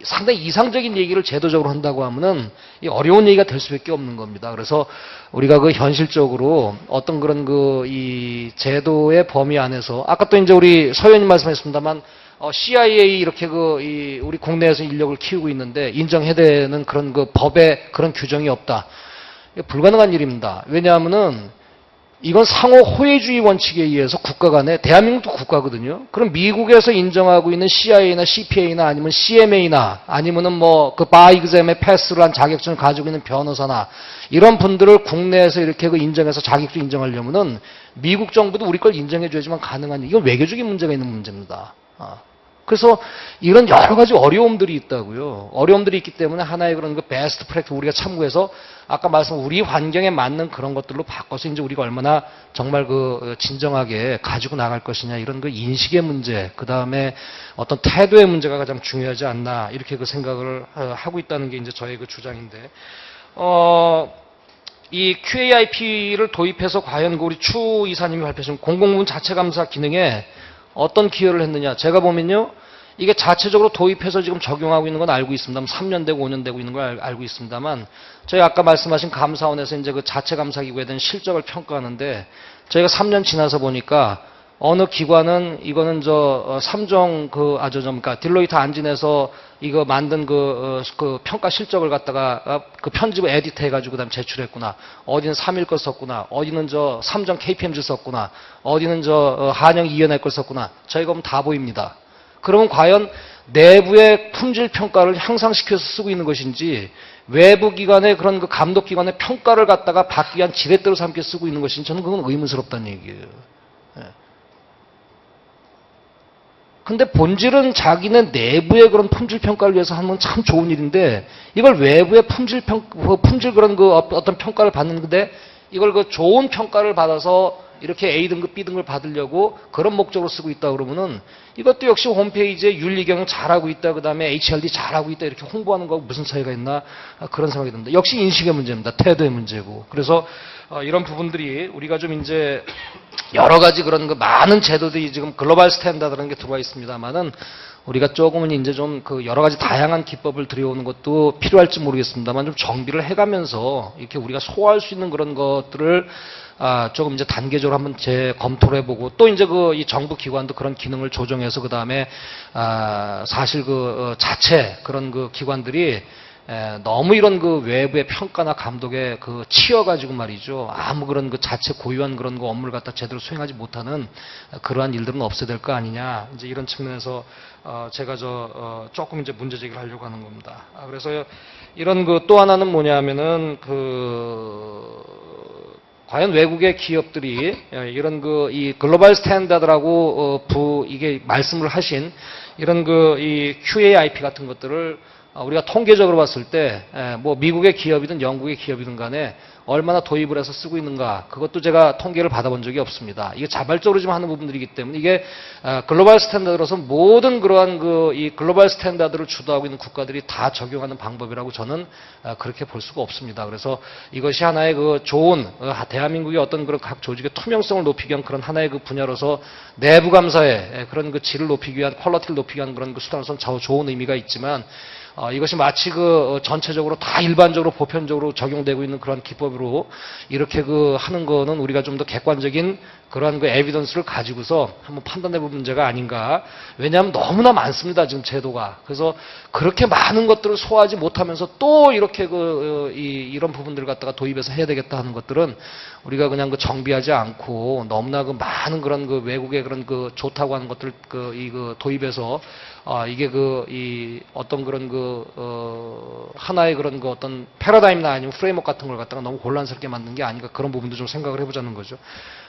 상당히 이상적인 얘기를 제도적으로 한다고 하면은 어려운 얘기가 될 수밖에 없는 겁니다. 그래서 우리가 현실적으로 어떤 그런 이 제도의 범위 안에서 아까 또 이제 우리 서 의원님 말씀하셨습니다만 CIA 이렇게 우리 국내에서 인력을 키우고 있는데 인정해야 되는 그런 법에 그런 규정이 없다. 불가능한 일입니다. 왜냐하면은 이건 상호 호혜주의 원칙에 의해서 국가 간에 대한민국도 국가거든요. 그럼 미국에서 인정하고 있는 CIA나 CPA나 아니면 CMA나 아니면은 바 이그잼에 패스를 한 자격증을 가지고 있는 변호사나 이런 분들을 국내에서 이렇게 인정해서 자격증 인정하려면은 미국 정부도 우리 걸 인정해줘야지만 가능한 이건 외교적인 문제가 있는 문제입니다. 그래서 이런 여러 가지 어려움들이 있다고요. 어려움들이 있기 때문에 하나의 그런 베스트 프랙티스 우리가 참고해서 아까 말씀 우리 환경에 맞는 그런 것들로 바꿔서 이제 우리가 얼마나 정말 진정하게 가지고 나갈 것이냐 이런 인식의 문제, 그 다음에 어떤 태도의 문제가 가장 중요하지 않나 이렇게 생각을 하고 있다는 게 이제 저의 주장인데, 이 QAIP를 도입해서 과연 우리 추 이사님이 발표하신 공공부문 자체감사 기능에 어떤 기여를 했느냐. 제가 보면요. 이게 자체적으로 도입해서 지금 적용하고 있는 건 알고 있습니다만 3년 되고 5년 되고 있는 걸 알고 있습니다만 저희 아까 말씀하신 감사원에서 이제 자체감사기구에 대한 실적을 평가하는데 저희가 3년 지나서 보니까 어느 기관은 이거는 3종 그러니까 딜로이트 안진에서 이거 만든 평가 실적을 갖다가 편집을 에디트 해가지고 그다음 제출했구나. 어디는 3일 걸 썼구나. 어디는 3종 KPMG 썼구나. 어디는 한영 이연의 걸 썼구나. 저희가 보면 다 보입니다. 그러면 과연 내부의 품질 평가를 향상시켜서 쓰고 있는 것인지 외부 기관의 그런 감독 기관의 평가를 갖다가 받기 위한 지렛대로 삼게 쓰고 있는 것인지 저는 그건 의문스럽다는 얘기예요. 근데 본질은 자기네 내부의 그런 품질 평가를 위해서 하는 건 참 좋은 일인데 이걸 외부의 품질 그런 그 어떤 평가를 받는데 이걸 그 좋은 평가를 받아서 이렇게 A등급, B등급을 받으려고 그런 목적으로 쓰고 있다 그러면은 이것도 역시 홈페이지에 윤리경영 잘하고 있다, 그 다음에 HRD 잘하고 있다 이렇게 홍보하는 거하고 무슨 차이가 있나 그런 생각이 듭니다. 역시 인식의 문제입니다. 태도의 문제고. 그래서 이런 부분들이 우리가 좀 이제 여러 가지 그런 그 많은 제도들이 지금 글로벌 스탠다드라는 게 들어와 있습니다만은 우리가 조금은 이제 좀 그 여러 가지 다양한 기법을 들여오는 것도 필요할지 모르겠습니다만 좀 정비를 해가면서 이렇게 우리가 소화할 수 있는 그런 것들을 조금 이제 단계적으로 한번 재검토를 해보고 또 이제 그 이 정부 기관도 그런 기능을 조정해서 그 다음에 사실 그 자체 그런 그 기관들이 너무 이런 그 외부의 평가나 감독에 그 치여가지고 말이죠. 아무 그런 그 자체 고유한 그런 거 업무를 갖다 제대로 수행하지 못하는 그러한 일들은 없어야 될 거 아니냐. 이제 이런 측면에서 제가 조금 이제 문제 제기를 하려고 하는 겁니다. 그래서 이런 그 또 하나는 뭐냐면은 과연 외국의 기업들이 이런 그 이 글로벌 스탠다드라고 이게 말씀을 하신 이런 그 이 QAIP 같은 것들을 우리가 통계적으로 봤을 때 뭐 미국의 기업이든 영국의 기업이든 간에 얼마나 도입을 해서 쓰고 있는가 그것도 제가 통계를 받아본 적이 없습니다. 이게 자발적으로 좀 하는 부분들이기 때문에 이게 글로벌 스탠다드로서 모든 그러한 그 이 글로벌 스탠다드를 주도하고 있는 국가들이 다 적용하는 방법이라고 저는 그렇게 볼 수가 없습니다. 그래서 이것이 하나의 그 좋은 대한민국의 어떤 그런 각 조직의 투명성을 높이기 위한 그런 하나의 그 분야로서 내부 감사의 그런 그 질을 높이기 위한 퀄리티를 높이기 위한 그런 그 수단으로서는 좋은 의미가 있지만 이것이 마치 그 전체적으로 다 일반적으로 보편적으로 적용되고 있는 그런 기법으로 이렇게 그 하는 거는 우리가 좀 더 객관적인 그러한 그 에비던스를 가지고서 한번 판단해 볼 문제가 아닌가. 왜냐하면 너무나 많습니다. 지금 제도가. 그래서 그렇게 많은 것들을 소화하지 못하면서 또 이렇게 이런 부분들을 갖다가 도입해서 해야 되겠다 하는 것들은 우리가 그냥 그 정비하지 않고 너무나 그 많은 그런 그 외국의 그런 그 좋다고 하는 것들 도입해서 이게 어떤 그런 하나의 그런 어떤 패러다임이나 아니면 프레임워크 같은 걸 갖다가 너무 혼란스럽게 만든 게 아닌가 그런 부분도 좀 생각을 해보자는 거죠.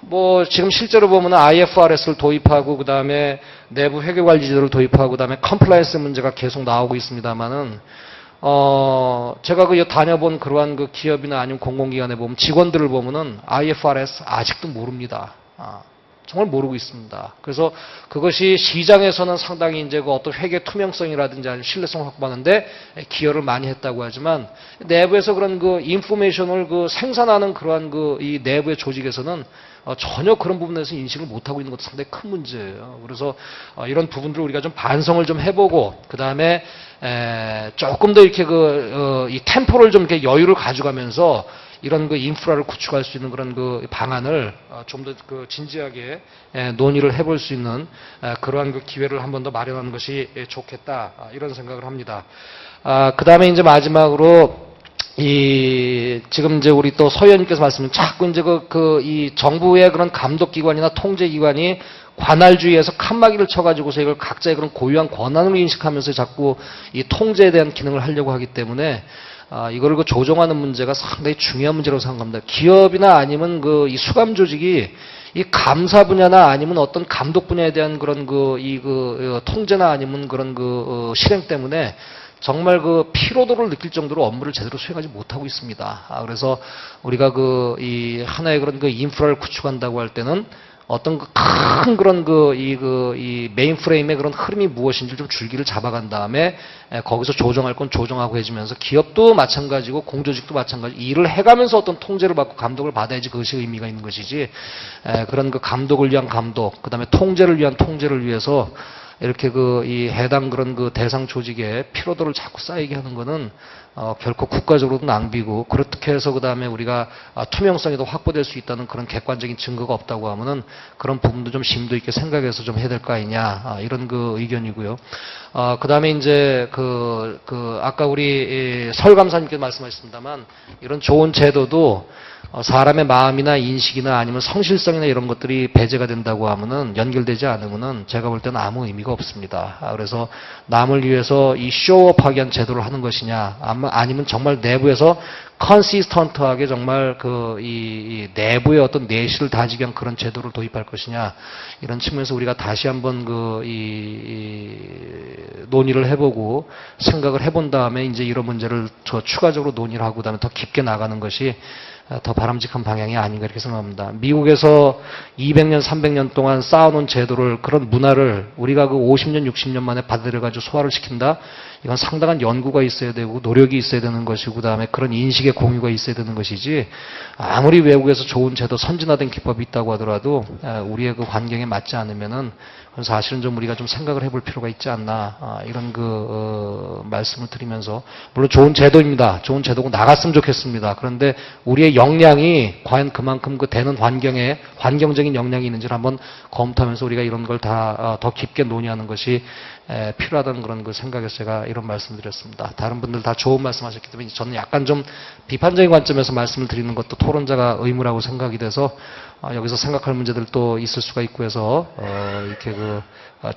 뭐 지금 실제로 보면 IFRS를 도입하고 그 다음에 내부 회계관리제도를 도입하고 그 다음에 컴플라이언스 문제가 계속 나오고 있습니다만은 제가 다녀본 그러한 그 기업이나 아니면 공공기관에 보면 직원들을 보면은 IFRS 아직도 모릅니다. 정말 모르고 있습니다. 그래서 그것이 시장에서는 상당히 이제 그 어떤 회계 투명성이라든지 아니면 신뢰성을 확보하는데 기여를 많이 했다고 하지만 내부에서 그런 그 인포메이션을 생산하는 그러한 이 내부의 조직에서는 전혀 그런 부분에서 인식을 못하고 있는 것도 상당히 큰 문제예요. 그래서 이런 부분들을 우리가 좀 반성을 좀 해보고 그 다음에 조금 더 이렇게 이 템포를 좀 이렇게 여유를 가져가면서 이런 그 인프라를 구축할 수 있는 그런 그 방안을 좀 더 진지하게 논의를 해볼 수 있는 그러한 그 기회를 한 번 더 마련하는 것이 좋겠다 이런 생각을 합니다. 그 다음에 이제 마지막으로 지금 이제 우리 또 서 의원님께서 말씀하신 자꾸 이제 이 정부의 그런 감독기관이나 통제기관이 관할주의에서 칸막이를 쳐가지고서 이걸 각자의 그런 고유한 권한으로 인식하면서 자꾸 이 통제에 대한 기능을 하려고 하기 때문에 이거를 조정하는 문제가 상당히 중요한 문제라고 생각합니다. 기업이나 아니면 이 수감 조직이 이 감사 분야나 아니면 어떤 감독 분야에 대한 그런 통제나 아니면 그런 실행 때문에 정말 피로도를 느낄 정도로 업무를 제대로 수행하지 못하고 있습니다. 그래서 우리가 이 하나의 그런 인프라를 구축한다고 할 때는 어떤 큰 그런 이 메인프레임의 그런 흐름이 무엇인지 좀 줄기를 잡아간 다음에 거기서 조정할 건 조정하고 해주면서 기업도 마찬가지고 공조직도 마찬가지 일을 해가면서 어떤 통제를 받고 감독을 받아야지 그것이 의미가 있는 것이지 그런 감독을 위한 감독 그 다음에 통제를 위한 통제를 위해서 이렇게 이 해당 그런 대상 조직의 피로도를 자꾸 쌓이게 하는 거는 결코 국가적으로도 낭비고 그렇게 해서 그 다음에 우리가 투명성이 더 확보될 수 있다는 그런 객관적인 증거가 없다고 하면은 그런 부분도 좀 심도 있게 생각해서 좀 해야 될 거 아니냐 이런 의견이고요. 그 다음에 이제 아까 우리 설 감사님께서 말씀하셨습니다만 이런 좋은 제도도 사람의 마음이나 인식이나 아니면 성실성이나 이런 것들이 배제가 된다고 하면은 연결되지 않으면은 제가 볼 때는 아무 의미가 없습니다. 그래서 남을 위해서 이 쇼업하기 위한 제도를 하는 것이냐 아니면 정말 내부에서 컨시스턴트하게 정말 이 내부의 어떤 내실을 다지기 위한 그런 제도를 도입할 것이냐, 이런 측면에서 우리가 다시 한번 논의를 해보고 생각을 해본 다음에 이제 이런 문제를 더 추가적으로 논의를 하고 그다음에 더 깊게 나가는 것이 더 바람직한 방향이 아닌가 이렇게 생각합니다. 미국에서 200년, 300년 동안 쌓아놓은 제도를, 그런 문화를 우리가 그 50년, 60년 만에 받아들여가지고 소화를 시킨다? 이건 상당한 연구가 있어야 되고 노력이 있어야 되는 것이고 그다음에 그런 인식의 공유가 있어야 되는 것이지, 아무리 외국에서 좋은 제도, 선진화된 기법이 있다고 하더라도 우리의 그 환경에 맞지 않으면은 사실은 좀 우리가 좀 생각을 해볼 필요가 있지 않나, 이런 말씀을 드리면서, 물론 좋은 제도입니다. 좋은 제도고 나갔으면 좋겠습니다. 그런데 우리의 역량이 과연 그만큼 그 되는 환경적인 역량이 있는지를 한번 검토하면서 우리가 이런 걸 다 더 깊게 논의하는 것이 필요하다는 그런 그 생각에서 제가 이런 말씀드렸습니다. 다른 분들 다 좋은 말씀하셨기 때문에 저는 약간 좀 비판적인 관점에서 말씀을 드리는 것도 토론자가 의무라고 생각이 돼서 여기서 생각할 문제들도 있을 수가 있고 해서 이렇게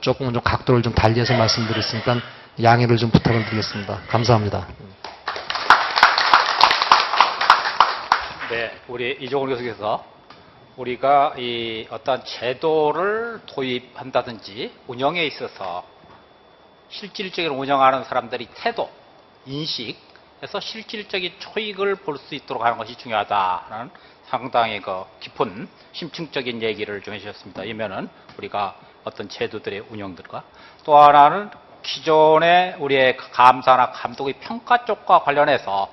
조금은 좀 각도를 좀 달리해서 말씀드렸으니까 양해를 좀 부탁을 드리겠습니다. 감사합니다. 네, 우리 이종훈 교수께서 우리가 이 어떤 제도를 도입한다든지 운영에 있어서 실질적인 운영하는 사람들이 태도, 인식에서 실질적인 초익을 볼 수 있도록 하는 것이 중요하다는 상당히 깊은 심층적인 얘기를 좀 해주셨습니다. 이면은 우리가 어떤 제도들의 운영들과 또 하나는 기존의 우리의 감사나 감독의 평가 쪽과 관련해서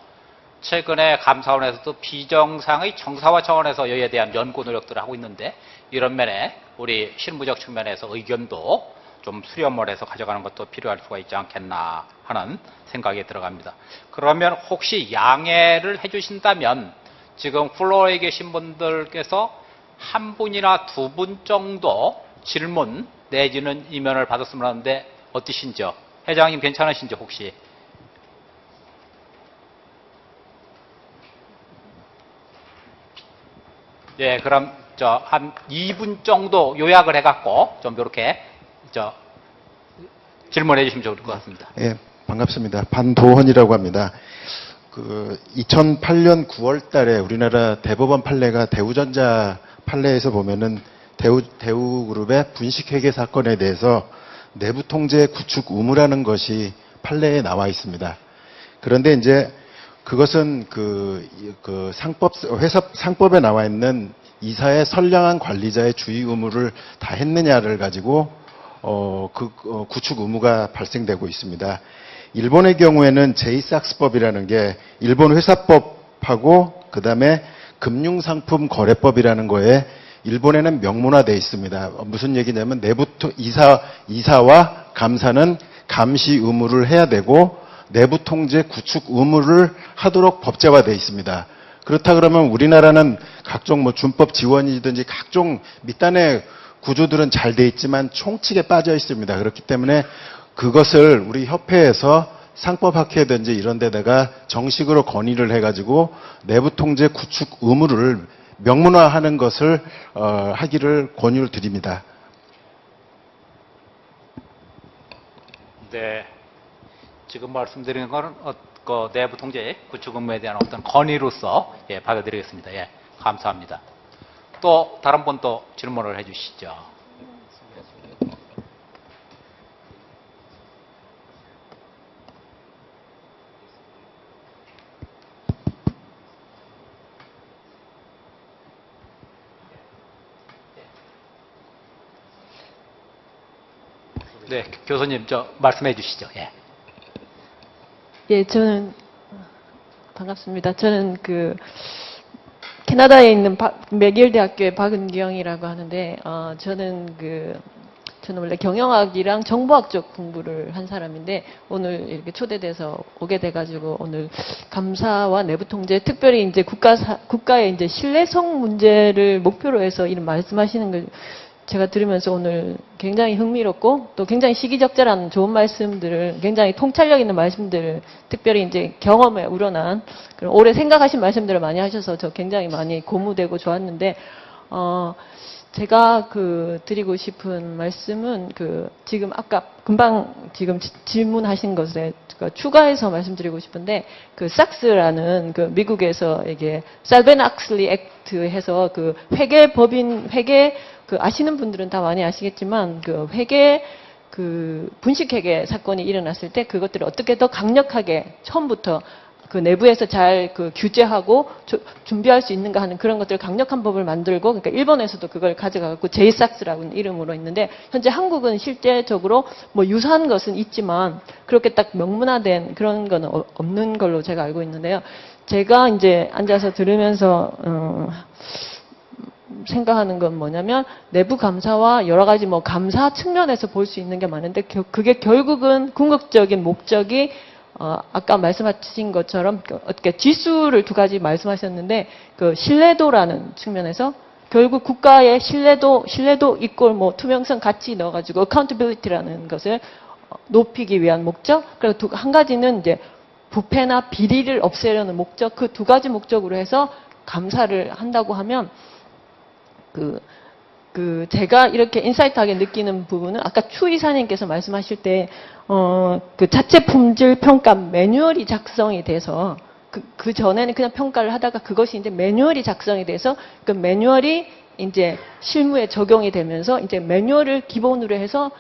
최근에 감사원에서도 비정상의 정사화 차원에서 여기에 대한 연구 노력들을 하고 있는데, 이런 면에 우리 실무적 측면에서 의견도 좀 수렴을 해서 가져가는 것도 필요할 수가 있지 않겠나 하는 생각이 들어갑니다. 그러면 혹시 양해를 해주신다면 지금 플로어에 계신 분들께서 한 분이나 두 분 정도 질문 내지는 이면을 받았으면 하는데 어떠신지요? 회장님 괜찮으신지 혹시? 예, 그럼 한 2분 정도 요약을 해갖고 좀 이렇게 질문해 주시면 좋을 것 같습니다. 예, 반갑습니다. 반도헌이라고 합니다. 2008년 9월 달에 우리나라 대법원 판례가 대우전자 판례에서 보면은 대우그룹의 분식회계 사건에 대해서 내부 통제 구축 의무라는 것이 판례에 나와 있습니다. 그런데 이제 그것은 상법에 나와 있는 이사의 선량한 관리자의 주의 의무를 다 했느냐를 가지고 구축 의무가 발생되고 있습니다. 일본의 경우에는 제이삭스법이라는 게 일본 회사법하고 그다음에 금융상품 거래법이라는 거에 일본에는 명문화되어 있습니다. 무슨 얘기냐면 내부 이사와 감사는 감시 의무를 해야 되고 내부 통제 구축 의무를 하도록 법제화되어 있습니다. 그렇다 그러면 우리나라는 각종 준법 지원이든지 각종 밑단의 구조들은 잘 돼 있지만 총칙에 빠져 있습니다. 그렇기 때문에 그것을 우리 협회에서 상법학회든지 이런 데다가 정식으로 건의를 해가지고 내부 통제 구축 의무를 명문화하는 것을 하기를 권유를 드립니다. 네. 지금 말씀드리는 것은 내부 통제 구축 의무에 대한 어떤 건의로서 받아들이겠습니다. 예, 감사합니다. 또 다른 분 또 질문을 해주시죠. 네, 교수님 말씀해 주시죠. 예. 예, 저는 반갑습니다. 저는 캐나다에 있는 맥길 대학교의 박은경이라고 하는데, 저는 원래 경영학이랑 정보학 쪽 공부를 한 사람인데, 오늘 이렇게 초대돼서 오게 돼가지고, 오늘 감사와 내부 통제, 특별히 이제 국가의 이제 신뢰성 문제를 목표로 해서 이런 말씀하시는 걸 제가 들으면서 오늘 굉장히 흥미롭고 또 굉장히 시기적절한 좋은 말씀들을, 굉장히 통찰력 있는 말씀들을, 특별히 이제 경험에 우러난 그런 오래 생각하신 말씀들을 많이 하셔서 저 굉장히 많이 고무되고 좋았는데, 제가 드리고 싶은 말씀은 지금 아까 금방 지금 질문하신 것에 추가해서 말씀드리고 싶은데 삭스라는 미국에서 이게 살벤-악슬리 액트 해서 회계법인 아시는 분들은 다 많이 아시겠지만 분식회계 사건이 일어났을 때 그것들을 어떻게 더 강력하게 처음부터 내부에서 잘 규제하고 준비할 수 있는가 하는 그런 것들 강력한 법을 만들고, 그러니까 일본에서도 그걸 가져가고 제이삭스라는 이름으로 있는데, 현재 한국은 실제적으로 뭐 유사한 것은 있지만 그렇게 딱 명문화된 그런 거는 없는 걸로 제가 알고 있는데요. 제가 이제 앉아서 들으면서 생각하는 건 뭐냐면, 내부 감사와 여러 가지 뭐 감사 측면에서 볼 수 있는 게 많은데, 그게 결국은 궁극적인 목적이 아까 말씀하신 것처럼 어떻게 지수를 두 가지 말씀하셨는데, 신뢰도라는 측면에서 결국 국가의 신뢰도 이꼴 뭐 투명성 같이 넣어가지고 accountability라는 것을 높이기 위한 목적. 그리고 한 가지는 이제 부패나 비리를 없애려는 목적. 그 두 가지 목적으로 해서 감사를 한다고 하면 제가 이렇게 인사이트하게 느끼는 부분은 아까 추 이사님께서 말씀하실 때 자체 품질 평가 매뉴얼이 작성이 돼서 그 전에는 그냥 평가를 하다가 그것이 이제 매뉴얼이 작성이 돼서 그 매뉴얼이 이제 실무에 적용이 되면서 이제 매뉴얼을 기본으로 해서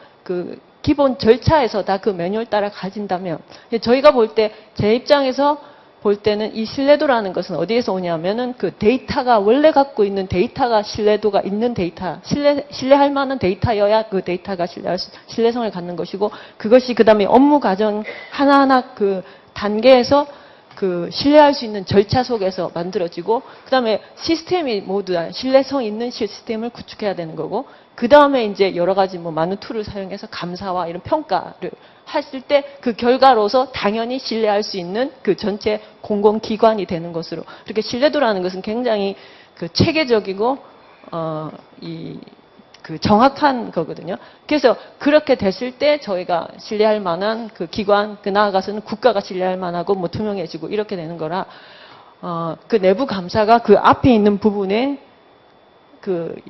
기본 절차에서 다 그 매뉴얼 따라 가진다면, 저희가 볼 때 제 입장에서 볼 때는 이 신뢰도라는 것은 어디에서 오냐면은 데이터가 원래 갖고 있는 데이터가 신뢰도가 있는 데이터, 신뢰할 만한 데이터여야 그 데이터가 신뢰성을 갖는 것이고, 그것이 그다음에 업무 과정 하나하나 단계에서 신뢰할 수 있는 절차 속에서 만들어지고, 그다음에 시스템이 모두 다 신뢰성 있는 시스템을 구축해야 되는 거고, 그다음에 이제 여러 가지 뭐 많은 툴을 사용해서 감사와 이런 평가를 했을 때 그 결과로서 당연히 신뢰할 수 있는 전체 공공기관이 되는 것으로, 이렇게 신뢰도라는 것은 굉장히 체계적이고 정확한 거거든요. 그래서 그렇게 됐을 때 저희가 신뢰할 만한 기관, 나아가서는 국가가 신뢰할 만하고 뭐 투명해지고 이렇게 되는 거라, 내부 감사가 앞에 있는 부분에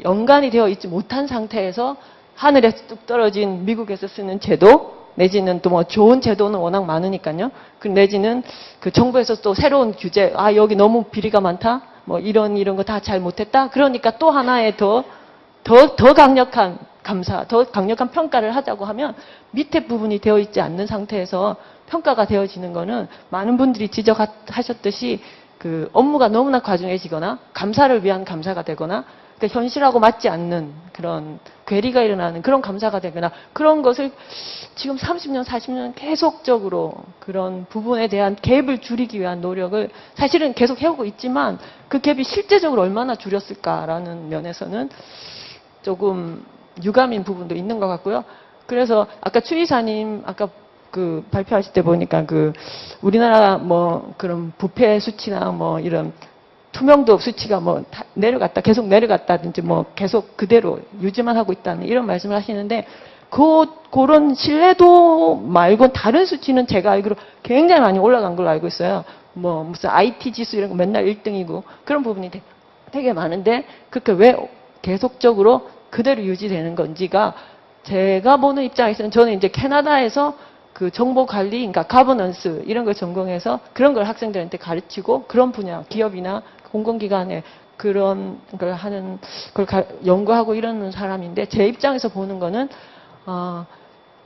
연관이 되어 있지 못한 상태에서 하늘에서 뚝 떨어진 미국에서 쓰는 제도, 내지는 또 뭐 좋은 제도는 워낙 많으니까요. 내지는 정부에서 또 새로운 규제, 여기 너무 비리가 많다, 뭐 이런 거 다 잘 못했다. 그러니까 또 하나의 더 강력한 감사, 더 강력한 평가를 하자고 하면 밑에 부분이 되어 있지 않는 상태에서 평가가 되어지는 거는 많은 분들이 지적하셨듯이 업무가 너무나 과중해지거나 감사를 위한 감사가 되거나, 그러니까 현실하고 맞지 않는 그런 괴리가 일어나는 그런 감사가 되거나, 그런 것을 지금 30년, 40년 계속적으로 그런 부분에 대한 갭을 줄이기 위한 노력을 사실은 계속 해오고 있지만, 그 갭이 실제적으로 얼마나 줄였을까라는 면에서는 조금 유감인 부분도 있는 것 같고요. 그래서 아까 추 이사님 아까 발표하실 때 보니까 우리나라 뭐 그런 부패 수치나 뭐 이런 투명도 수치가 뭐 계속 내려갔다든지 뭐 계속 그대로 유지만 하고 있다는 이런 말씀을 하시는데, 그런 신뢰도 말고 다른 수치는 제가 알기로 굉장히 많이 올라간 걸로 알고 있어요. 뭐 무슨 IT 지수 이런 거 맨날 1등이고 그런 부분이 되게 많은데, 그렇게 왜 계속적으로 그대로 유지되는 건지가 제가 보는 입장에서는, 저는 이제 캐나다에서 정보 관리, 그러니까 가버넌스 이런 걸 전공해서 그런 걸 학생들한테 가르치고, 그런 분야, 기업이나 공공기관에 그런 걸 하는 걸 연구하고 이러는 사람인데, 제 입장에서 보는 거는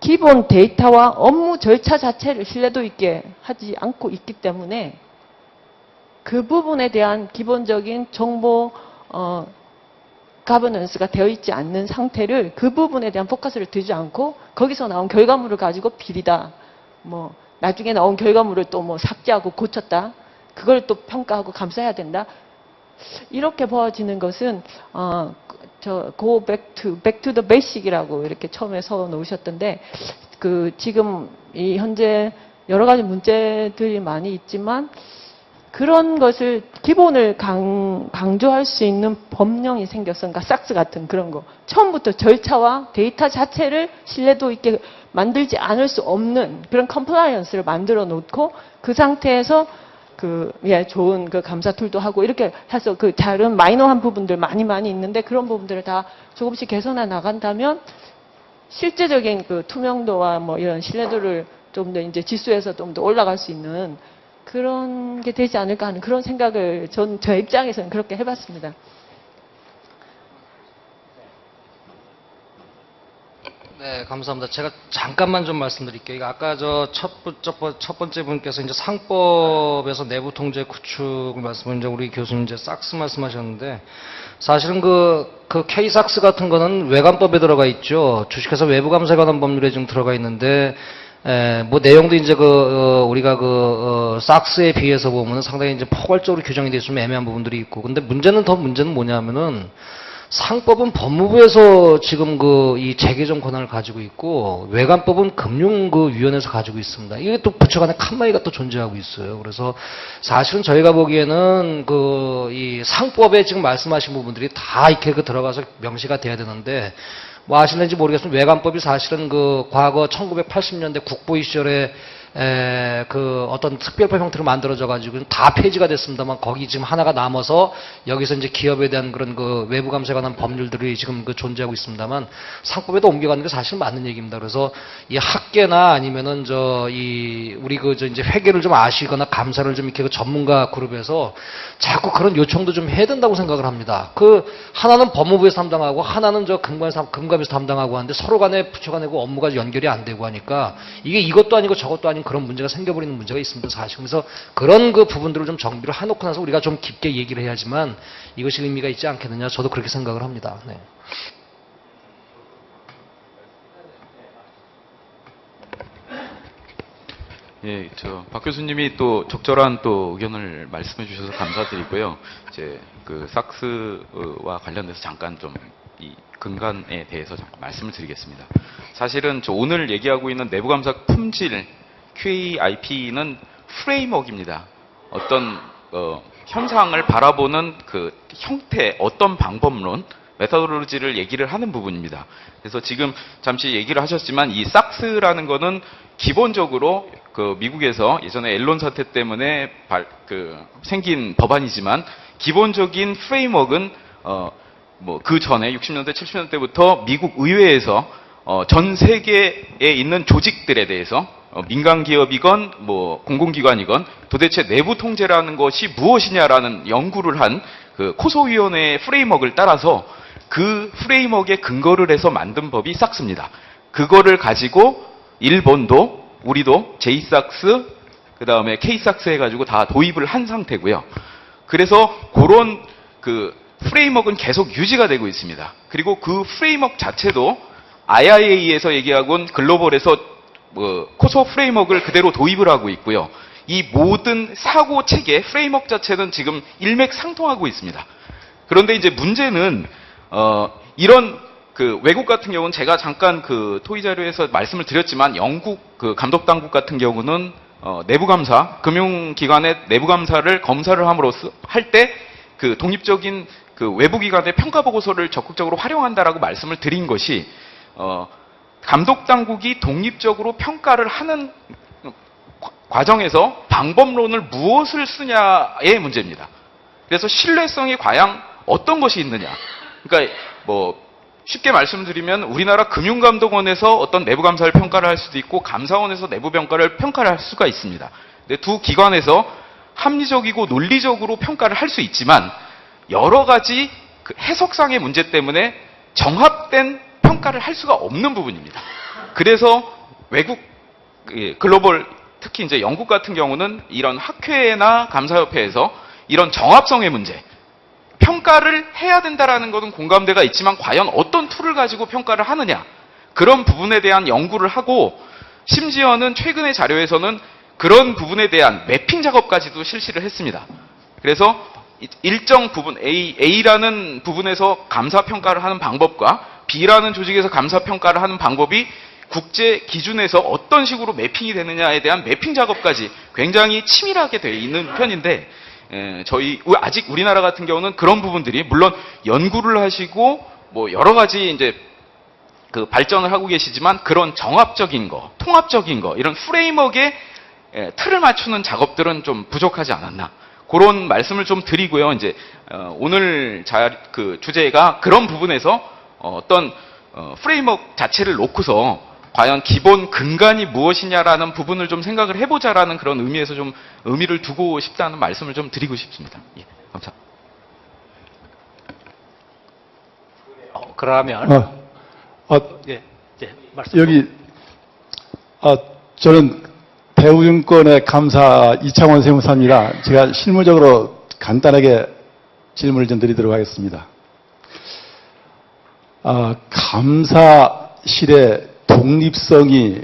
기본 데이터와 업무 절차 자체를 신뢰도 있게 하지 않고 있기 때문에 그 부분에 대한 기본적인 정보 가버넌스가 되어 있지 않는 상태를, 그 부분에 대한 포커스를 두지 않고 거기서 나온 결과물을 가지고 비리다, 뭐 나중에 나온 결과물을 또 뭐 삭제하고 고쳤다, 그걸 또 평가하고 감사해야 된다, 이렇게 벌어지는 것은 go back to the basic이라고 이렇게 처음에 서 놓으셨던데, 지금 이 현재 여러 가지 문제들이 많이 있지만 그런 것을 기본을 강조할 수 있는 법령이 생겼어. 그러니까 삭스 같은 그런 거. 처음부터 절차와 데이터 자체를 신뢰도 있게 만들지 않을 수 없는 그런 컴플라이언스를 만들어 놓고, 그 상태에서 좋은 그 감사 툴도 하고 이렇게 해서 그 다른 마이너한 부분들 많이 있는데 그런 부분들을 다 조금씩 개선해 나간다면 실제적인 그 투명도와 뭐 이런 신뢰도를 좀 더 이제 지수에서 좀 더 올라갈 수 있는 그런 게 되지 않을까 하는 그런 생각을 저 입장에서는 그렇게 해봤습니다. 네, 감사합니다. 제가 잠깐만 좀 말씀드릴게요. 이거 아까 첫 번째 분께서 이제 상법에서 내부 통제 구축을 이제 우리 교수님 이제 삭스 말씀하셨는데 사실은 그 K-삭스 같은 거는 외관법에 들어가 있죠. 주식회사 외부 감사에 관한 법률에 좀 들어가 있는데 뭐 내용도 이제 우리가 삭스에 비해서 보면 상당히 이제 포괄적으로 규정이 되어 좀 애매한 부분들이 있고 근데 문제는 뭐냐면은 상법은 법무부에서 지금 이 재개정 권한을 가지고 있고 외관법은 금융위원회에서 가지고 있습니다. 이게 또 부처 간에 칸막이가 또 존재하고 있어요. 그래서 사실은 저희가 보기에는 이 상법에 지금 말씀하신 부분들이 다 이렇게 들어가서 명시가 돼야 되는데 뭐 아실는지 모르겠지만 외관법이 사실은 과거 1980년대 국보위 시절에 어떤 특별법 형태로 만들어져 가지고 다 폐지가 됐습니다만 거기 지금 하나가 남아서 여기서 이제 기업에 대한 그런 외부 감사에 관한 법률들이 지금 존재하고 있습니다만 상법에도 옮겨가는 게 사실 맞는 얘기입니다. 그래서 이 학계나 아니면은 우리 이제 회계를 좀 아시거나 감사를 좀 이렇게 전문가 그룹에서 자꾸 그런 요청도 좀 해야 된다고 생각을 합니다. 하나는 법무부에서 담당하고 하나는 금감에서 담당하고 하는데 서로 간에 부처 간에 업무가 연결이 안 되고 하니까 이게 이것도 아니고 저것도 아닌 그런 문제가 생겨버리는 문제가 있습니다. 사실. 그래서 그런 부분들을 좀 정비를 해놓고 나서 우리가 좀 깊게 얘기를 해야지만 이것이 의미가 있지 않겠느냐. 저도 그렇게 생각을 합니다. 네. 예, 박 교수님이 또 적절한 또 의견을 말씀해 주셔서 감사드리고요. 이제 삭스와 관련돼서 잠깐 좀 이 근간에 대해서 잠깐 말씀을 드리겠습니다. 사실은 오늘 얘기하고 있는 내부감사 품질 QAIP는 프레임워크입니다. 어떤 현상을 바라보는 형태, 어떤 방법론, 메서돌로지를 얘기를 하는 부분입니다. 그래서 지금 잠시 얘기를 하셨지만 이 삭스라는 거는 기본적으로 미국에서 예전에 앨런 사태 때문에 생긴 법안이지만 기본적인 프레임워크는 그 전에 60년대, 70년대부터 미국 의회에서 전 세계에 있는 조직들에 대해서 민간 기업이건 공공기관이건 도대체 내부 통제라는 것이 무엇이냐라는 연구를 한 코소위원회의 프레임워크를 따라서 그 프레임워크에 근거를 해서 만든 법이 삭스입니다. 그거를 가지고 일본도 우리도 J-삭스 그다음에 K-삭스 해가지고 다 도입을 한 상태고요. 그래서 그런 프레임워크는 계속 유지가 되고 있습니다. 그리고 그 프레임워크 자체도 IIA에서 얘기하곤 글로벌에서 코소 프레임워크를 그대로 도입을 하고 있고요. 이 모든 사고 체계, 프레임워크 자체는 지금 일맥상통하고 있습니다. 그런데 이제 문제는 이런 외국 같은 경우는 제가 잠깐 토의 자료에서 말씀을 드렸지만 영국 감독 당국 같은 경우는 내부 감사, 금융기관의 내부 감사를 검사를 함으로써 할 때 독립적인 외부 기관의 평가 보고서를 적극적으로 활용한다라고 말씀을 드린 것이 감독 당국이 독립적으로 평가를 하는 과정에서 방법론을 무엇을 쓰냐의 문제입니다. 그래서 신뢰성이 과연 어떤 것이 있느냐. 그러니까 쉽게 말씀드리면 우리나라 금융감독원에서 어떤 내부 감사를 평가를 할 수도 있고 감사원에서 내부 평가를 할 수가 있습니다. 근데 두 기관에서 합리적이고 논리적으로 평가를 할 수 있지만 여러 가지 해석상의 문제 때문에 정합된 평가를 할 수가 없는 부분입니다. 그래서 외국 글로벌 특히 이제 영국 같은 경우는 이런 학회나 감사협회에서 이런 정합성의 문제, 평가를 해야 된다라는 것은 공감대가 있지만 과연 어떤 툴을 가지고 평가를 하느냐 그런 부분에 대한 연구를 하고 심지어는 최근의 자료에서는 그런 부분에 대한 매핑 작업까지도 실시를 했습니다. 그래서 일정 부분 A라는 부분에서 감사 평가를 하는 방법과 B라는 조직에서 감사 평가를 하는 방법이 국제 기준에서 어떤 식으로 매핑이 되느냐에 대한 매핑 작업까지 굉장히 치밀하게 되어 있는 편인데 아직 우리나라 같은 경우는 그런 부분들이 물론 연구를 하시고 여러 가지 이제 발전을 하고 계시지만 그런 정합적인 거, 통합적인 거 이런 프레임워크의 틀을 맞추는 작업들은 좀 부족하지 않았나. 그런 말씀을 좀 드리고요. 이제 오늘 그 주제가 그런 부분에서 어떤 프레임워크 자체를 놓고서 과연 기본 근간이 무엇이냐라는 부분을 좀 생각을 해보자라는 그런 의미에서 좀 의미를 두고 싶다는 말씀을 좀 드리고 싶습니다. 예, 감사합니다. 그러면 예, 말씀. 여기 저는 대우증권의 감사 이창원 세무사입니다. 제가 실무적으로 간단하게 질문을 좀 드리도록 하겠습니다. 감사실의 독립성이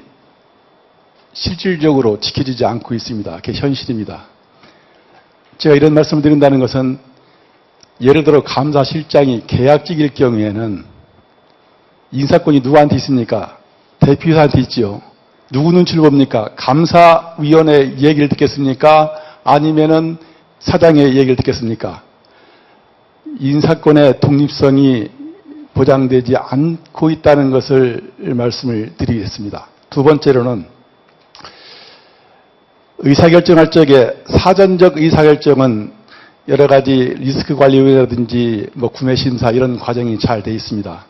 실질적으로 지켜지지 않고 있습니다. 그게 현실입니다. 제가 이런 말씀을 드린다는 것은 예를 들어 감사실장이 계약직일 경우에는 인사권이 누구한테 있습니까? 대표이사한테 있지요. 누구 눈치를 봅니까? 감사위원회 얘기를 듣겠습니까? 아니면은 사장의 얘기를 듣겠습니까? 인사권의 독립성이 보장되지 않고 있다는 것을 말씀을 드리겠습니다. 두 번째로는 의사결정할 적에 사전적 의사결정은 여러 가지 리스크 관리라든지 뭐 구매 심사 이런 과정이 잘 돼 있습니다.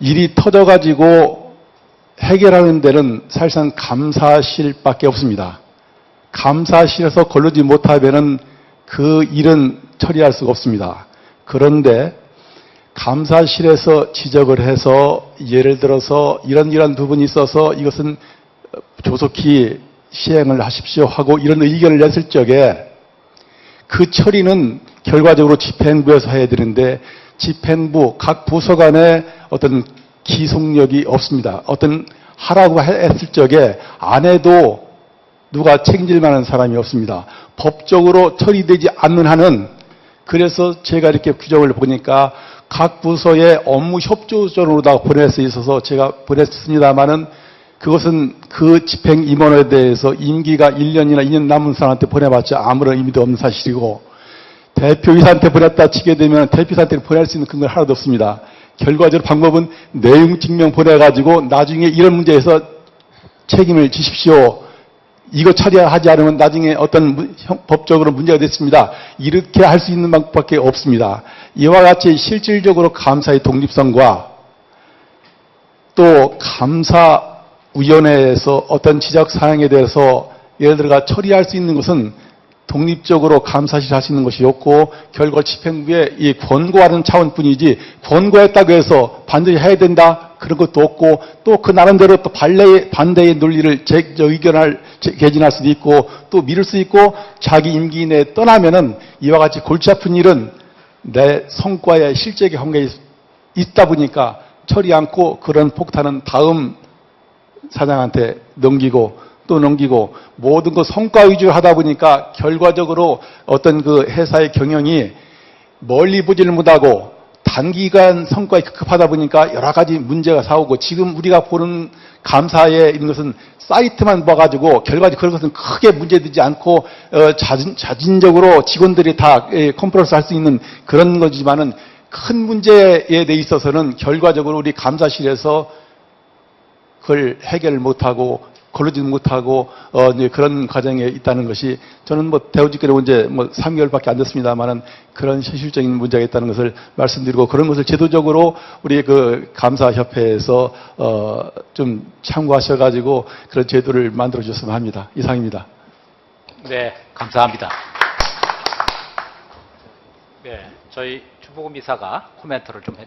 일이 터져가지고 해결하는 데는 사실상 감사실밖에 없습니다. 감사실에서 걸르지 못하면은 그 일은 처리할 수가 없습니다. 그런데 감사실에서 지적을 해서 예를 들어서 이런 부분이 있어서 이것은 조속히 시행을 하십시오 하고 이런 의견을 냈을 적에 그 처리는 결과적으로 집행부에서 해야 되는데 집행부 각 부서 간에 어떤 기속력이 없습니다. 어떤 하라고 했을 적에 안 해도 누가 책임질 만한 사람이 없습니다. 법적으로 처리되지 않는 한은 그래서 제가 이렇게 규정을 보니까 각 부서에 업무 협조전으로다가 보낼 수 있어서 제가 보냈습니다마는 그것은 그 집행 임원에 대해서 임기가 1년이나 2년 남은 사람한테 보내봤자 아무런 의미도 없는 사실이고 대표이사한테 보냈다 치게 되면 대표이사한테 보낼 수 있는 근거는 하나도 없습니다. 결과적으로 방법은 내용 증명 보내가지고 나중에 이런 문제에서 책임을 지십시오. 이거 처리하지 않으면 나중에 어떤 법적으로 문제가 됐습니다. 이렇게 할 수 있는 방법밖에 없습니다. 이와 같이 실질적으로 감사의 독립성과 또 감사위원회에서 어떤 지적사항에 대해서 예를 들어 처리할 수 있는 것은 독립적으로 감사실 할 수 있는 것이 없고 결과 집행부에 이 권고하는 차원뿐이지 권고했다고 해서 반드시 해야 된다 그런 것도 없고 또 그 나름대로 또 반대의 논리를 개진할 수도 있고 또 미룰 수 있고 자기 임기 내에 떠나면은 이와 같이 골치 아픈 일은 내 성과에 실적에 관계가 있다 보니까 처리 않고 그런 폭탄은 다음 사장한테 넘기고 또 넘기고 모든 거 성과 위주로 하다 보니까 결과적으로 어떤 그 회사의 경영이 멀리 보지를 못하고 단기간 성과에 급급하다 보니까 여러 가지 문제가 사오고 지금 우리가 보는 감사에 있는 것은 사이트만 봐가지고 결과적으로 그런 것은 크게 문제되지 않고 자진적으로 직원들이 다 컨퍼런스 할 수 있는 그런 거지만은 큰 문제에 대해 있어서는 결과적으로 우리 감사실에서 그걸 해결 못하고 걸르지 못하고 이제 그런 과정에 있다는 것이 저는 뭐 대우직결에 온 지 뭐 3개월밖에 안 됐습니다만은 그런 현실적인 문제가 있다는 것을 말씀드리고 그런 것을 제도적으로 우리 그 감사협회에서 좀 참고하셔가지고 그런 제도를 만들어 주셨으면 합니다. 이상입니다. 네, 감사합니다. 네, 저희 주보금 이사가 코멘트를 좀 해.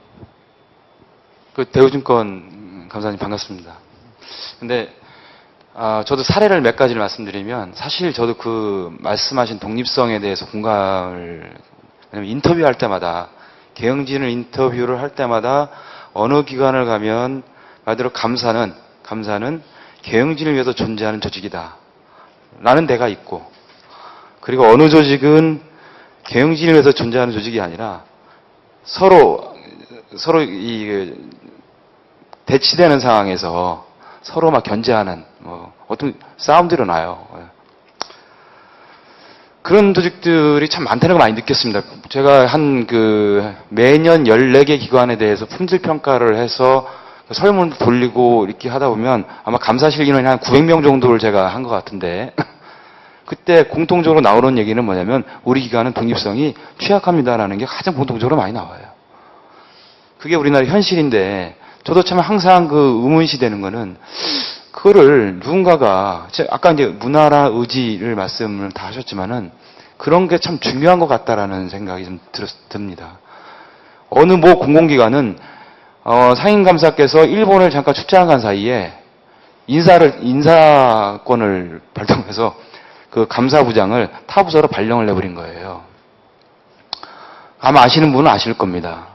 그 대우증권 감사님 반갑습니다. 근데 저도 사례를 몇 가지를 말씀드리면 사실 저도 그 말씀하신 독립성에 대해서 공감을 왜냐면 인터뷰할 때마다 경영진을 인터뷰를 할 때마다 어느 기관을 가면 말대로 감사는 경영진을 위해서 존재하는 조직이다 라는 데가 있고 그리고 어느 조직은 경영진을 위해서 존재하는 조직이 아니라 서로 이 대치되는 상황에서 서로 막 견제하는 어떤 싸움들이 나요. 그런 조직들이 참 많다는 걸 많이 느꼈습니다. 제가 매년 14개 기관에 대해서 품질 평가를 해서 설문을 돌리고 이렇게 하다 보면 아마 감사실 인원이 한 900명 정도를 제가 한 것 같은데 그때 공통적으로 나오는 얘기는 뭐냐면 우리 기관은 독립성이 취약합니다라는 게 가장 공통적으로 많이 나와요. 그게 우리나라 현실인데 저도 참 항상 그 의문시 되는 거는 그거를 누군가가 아까 이제 문화라 의지를 말씀을 다 하셨지만은 그런 게 참 중요한 것 같다라는 생각이 좀 듭니다. 어느 뭐 공공기관은 상임감사께서 일본을 잠깐 출장 간 사이에 인사권을 발동해서 그 감사부장을 타 부서로 발령을 내버린 거예요. 아마 아시는 분은 아실 겁니다.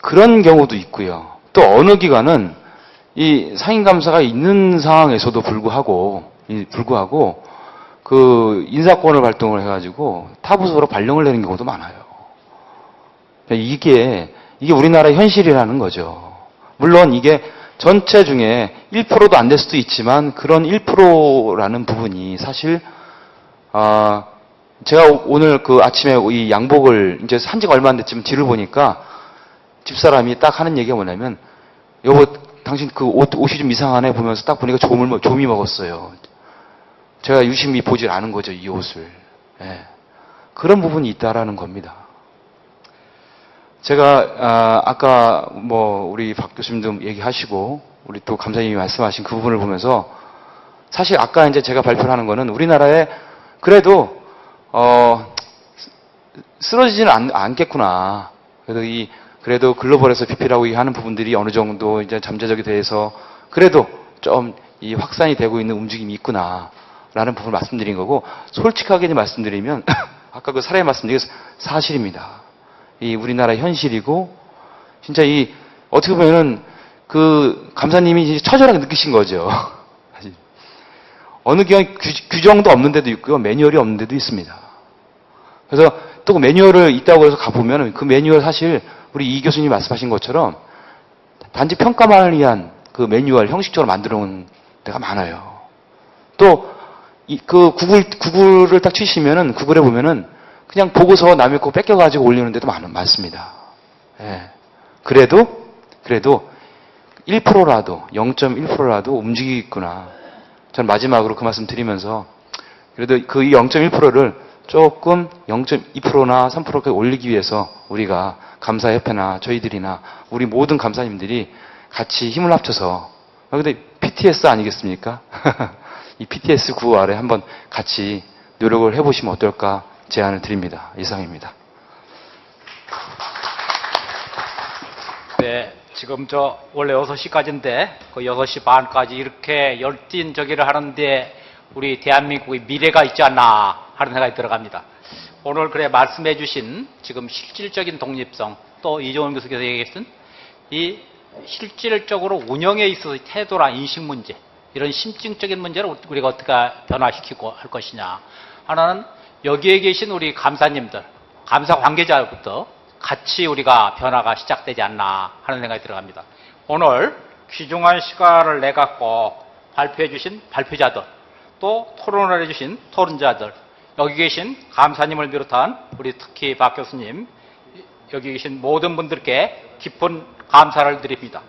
그런 경우도 있고요. 또 어느 기관은 이 상임감사가 있는 상황에서도 불구하고 그 인사권을 발동을 해가지고 타 부서로 발령을 내는 경우도 많아요. 이게 우리나라의 현실이라는 거죠. 물론 이게 전체 중에 1%도 안 될 수도 있지만 그런 1%라는 부분이 사실 제가 오늘 그 아침에 이 양복을 이제 산 지가 얼마 안 됐지만 뒤를 보니까 집사람이 딱 하는 얘기가 뭐냐면 여보 당신 그 옷이 좀 이상하네 보면서 딱 보니까 좀이 먹었어요. 제가 유심히 보질 않은 거죠, 이 옷을. 예. 그런 부분이 있다라는 겁니다. 제가 아까 뭐 우리 박 교수님도 얘기하시고 우리 또 감사님이 말씀하신 그 부분을 보면서 사실 아까 이제 제가 발표를 하는 거는 우리나라에 그래도 쓰러지지는 않겠구나. 그래도 글로벌에서 PP라고 하는 부분들이 어느 정도 이제 잠재적이 돼서 그래도 좀 이 확산이 되고 있는 움직임이 있구나라는 부분을 말씀드린 거고 솔직하게 말씀드리면 아까 그 사례 말씀드린 게 사실입니다. 이 우리나라 현실이고 진짜 이 어떻게 보면은 그 감사님이 이제 처절하게 느끼신 거죠. 어느 기관 규정도 없는 데도 있고요, 매뉴얼이 없는 데도 있습니다. 그래서 또 그 매뉴얼을 있다고 해서 가보면 그 매뉴얼 사실 우리 이 교수님이 말씀하신 것처럼 단지 평가만을 위한 그 매뉴얼 형식적으로 만들어 놓은 데가 많아요. 또 그 구글을 딱 치시면은 구글에 보면은 그냥 보고서 남의 거 뺏겨가지고 올리는 데도 많습니다. 예. 그래도 1%라도 0.1%라도 움직이겠구나. 전 마지막으로 그 말씀 드리면서 그래도 그 0.1%를 조금 0.2%나 3%까지 올리기 위해서 우리가 감사협회나 저희들이나 우리 모든 감사님들이 같이 힘을 합쳐서 근데 PTS 아니겠습니까? 이 PTS 구호 아래 한번 같이 노력을 해보시면 어떨까 제안을 드립니다. 이상입니다. 네, 지금 원래 6시까지인데 그 6시 반까지 이렇게 열띤저기를 하는데 우리 대한민국의 미래가 있지 않나 하는 생각이 들어갑니다. 오늘 그래 말씀해 주신 지금 실질적인 독립성 또 이종원 교수께서 얘기했던 이 실질적으로 운영에 있어서의 태도나 인식 문제 이런 심층적인 문제를 우리가 어떻게 변화시키고 할 것이냐 하나는 여기에 계신 우리 감사님들 감사 관계자부터 같이 우리가 변화가 시작되지 않나 하는 생각이 들어갑니다. 오늘 귀중한 시간을 내갖고 발표해 주신 발표자들 또 토론을 해 주신 토론자들 여기 계신 감사님을 비롯한 우리 특히 박 교수님 여기 계신 모든 분들께 깊은 감사를 드립니다.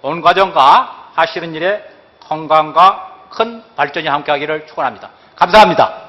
온 과정과 하시는 일에 건강과 큰 발전이 함께하기를 축원합니다. 감사합니다.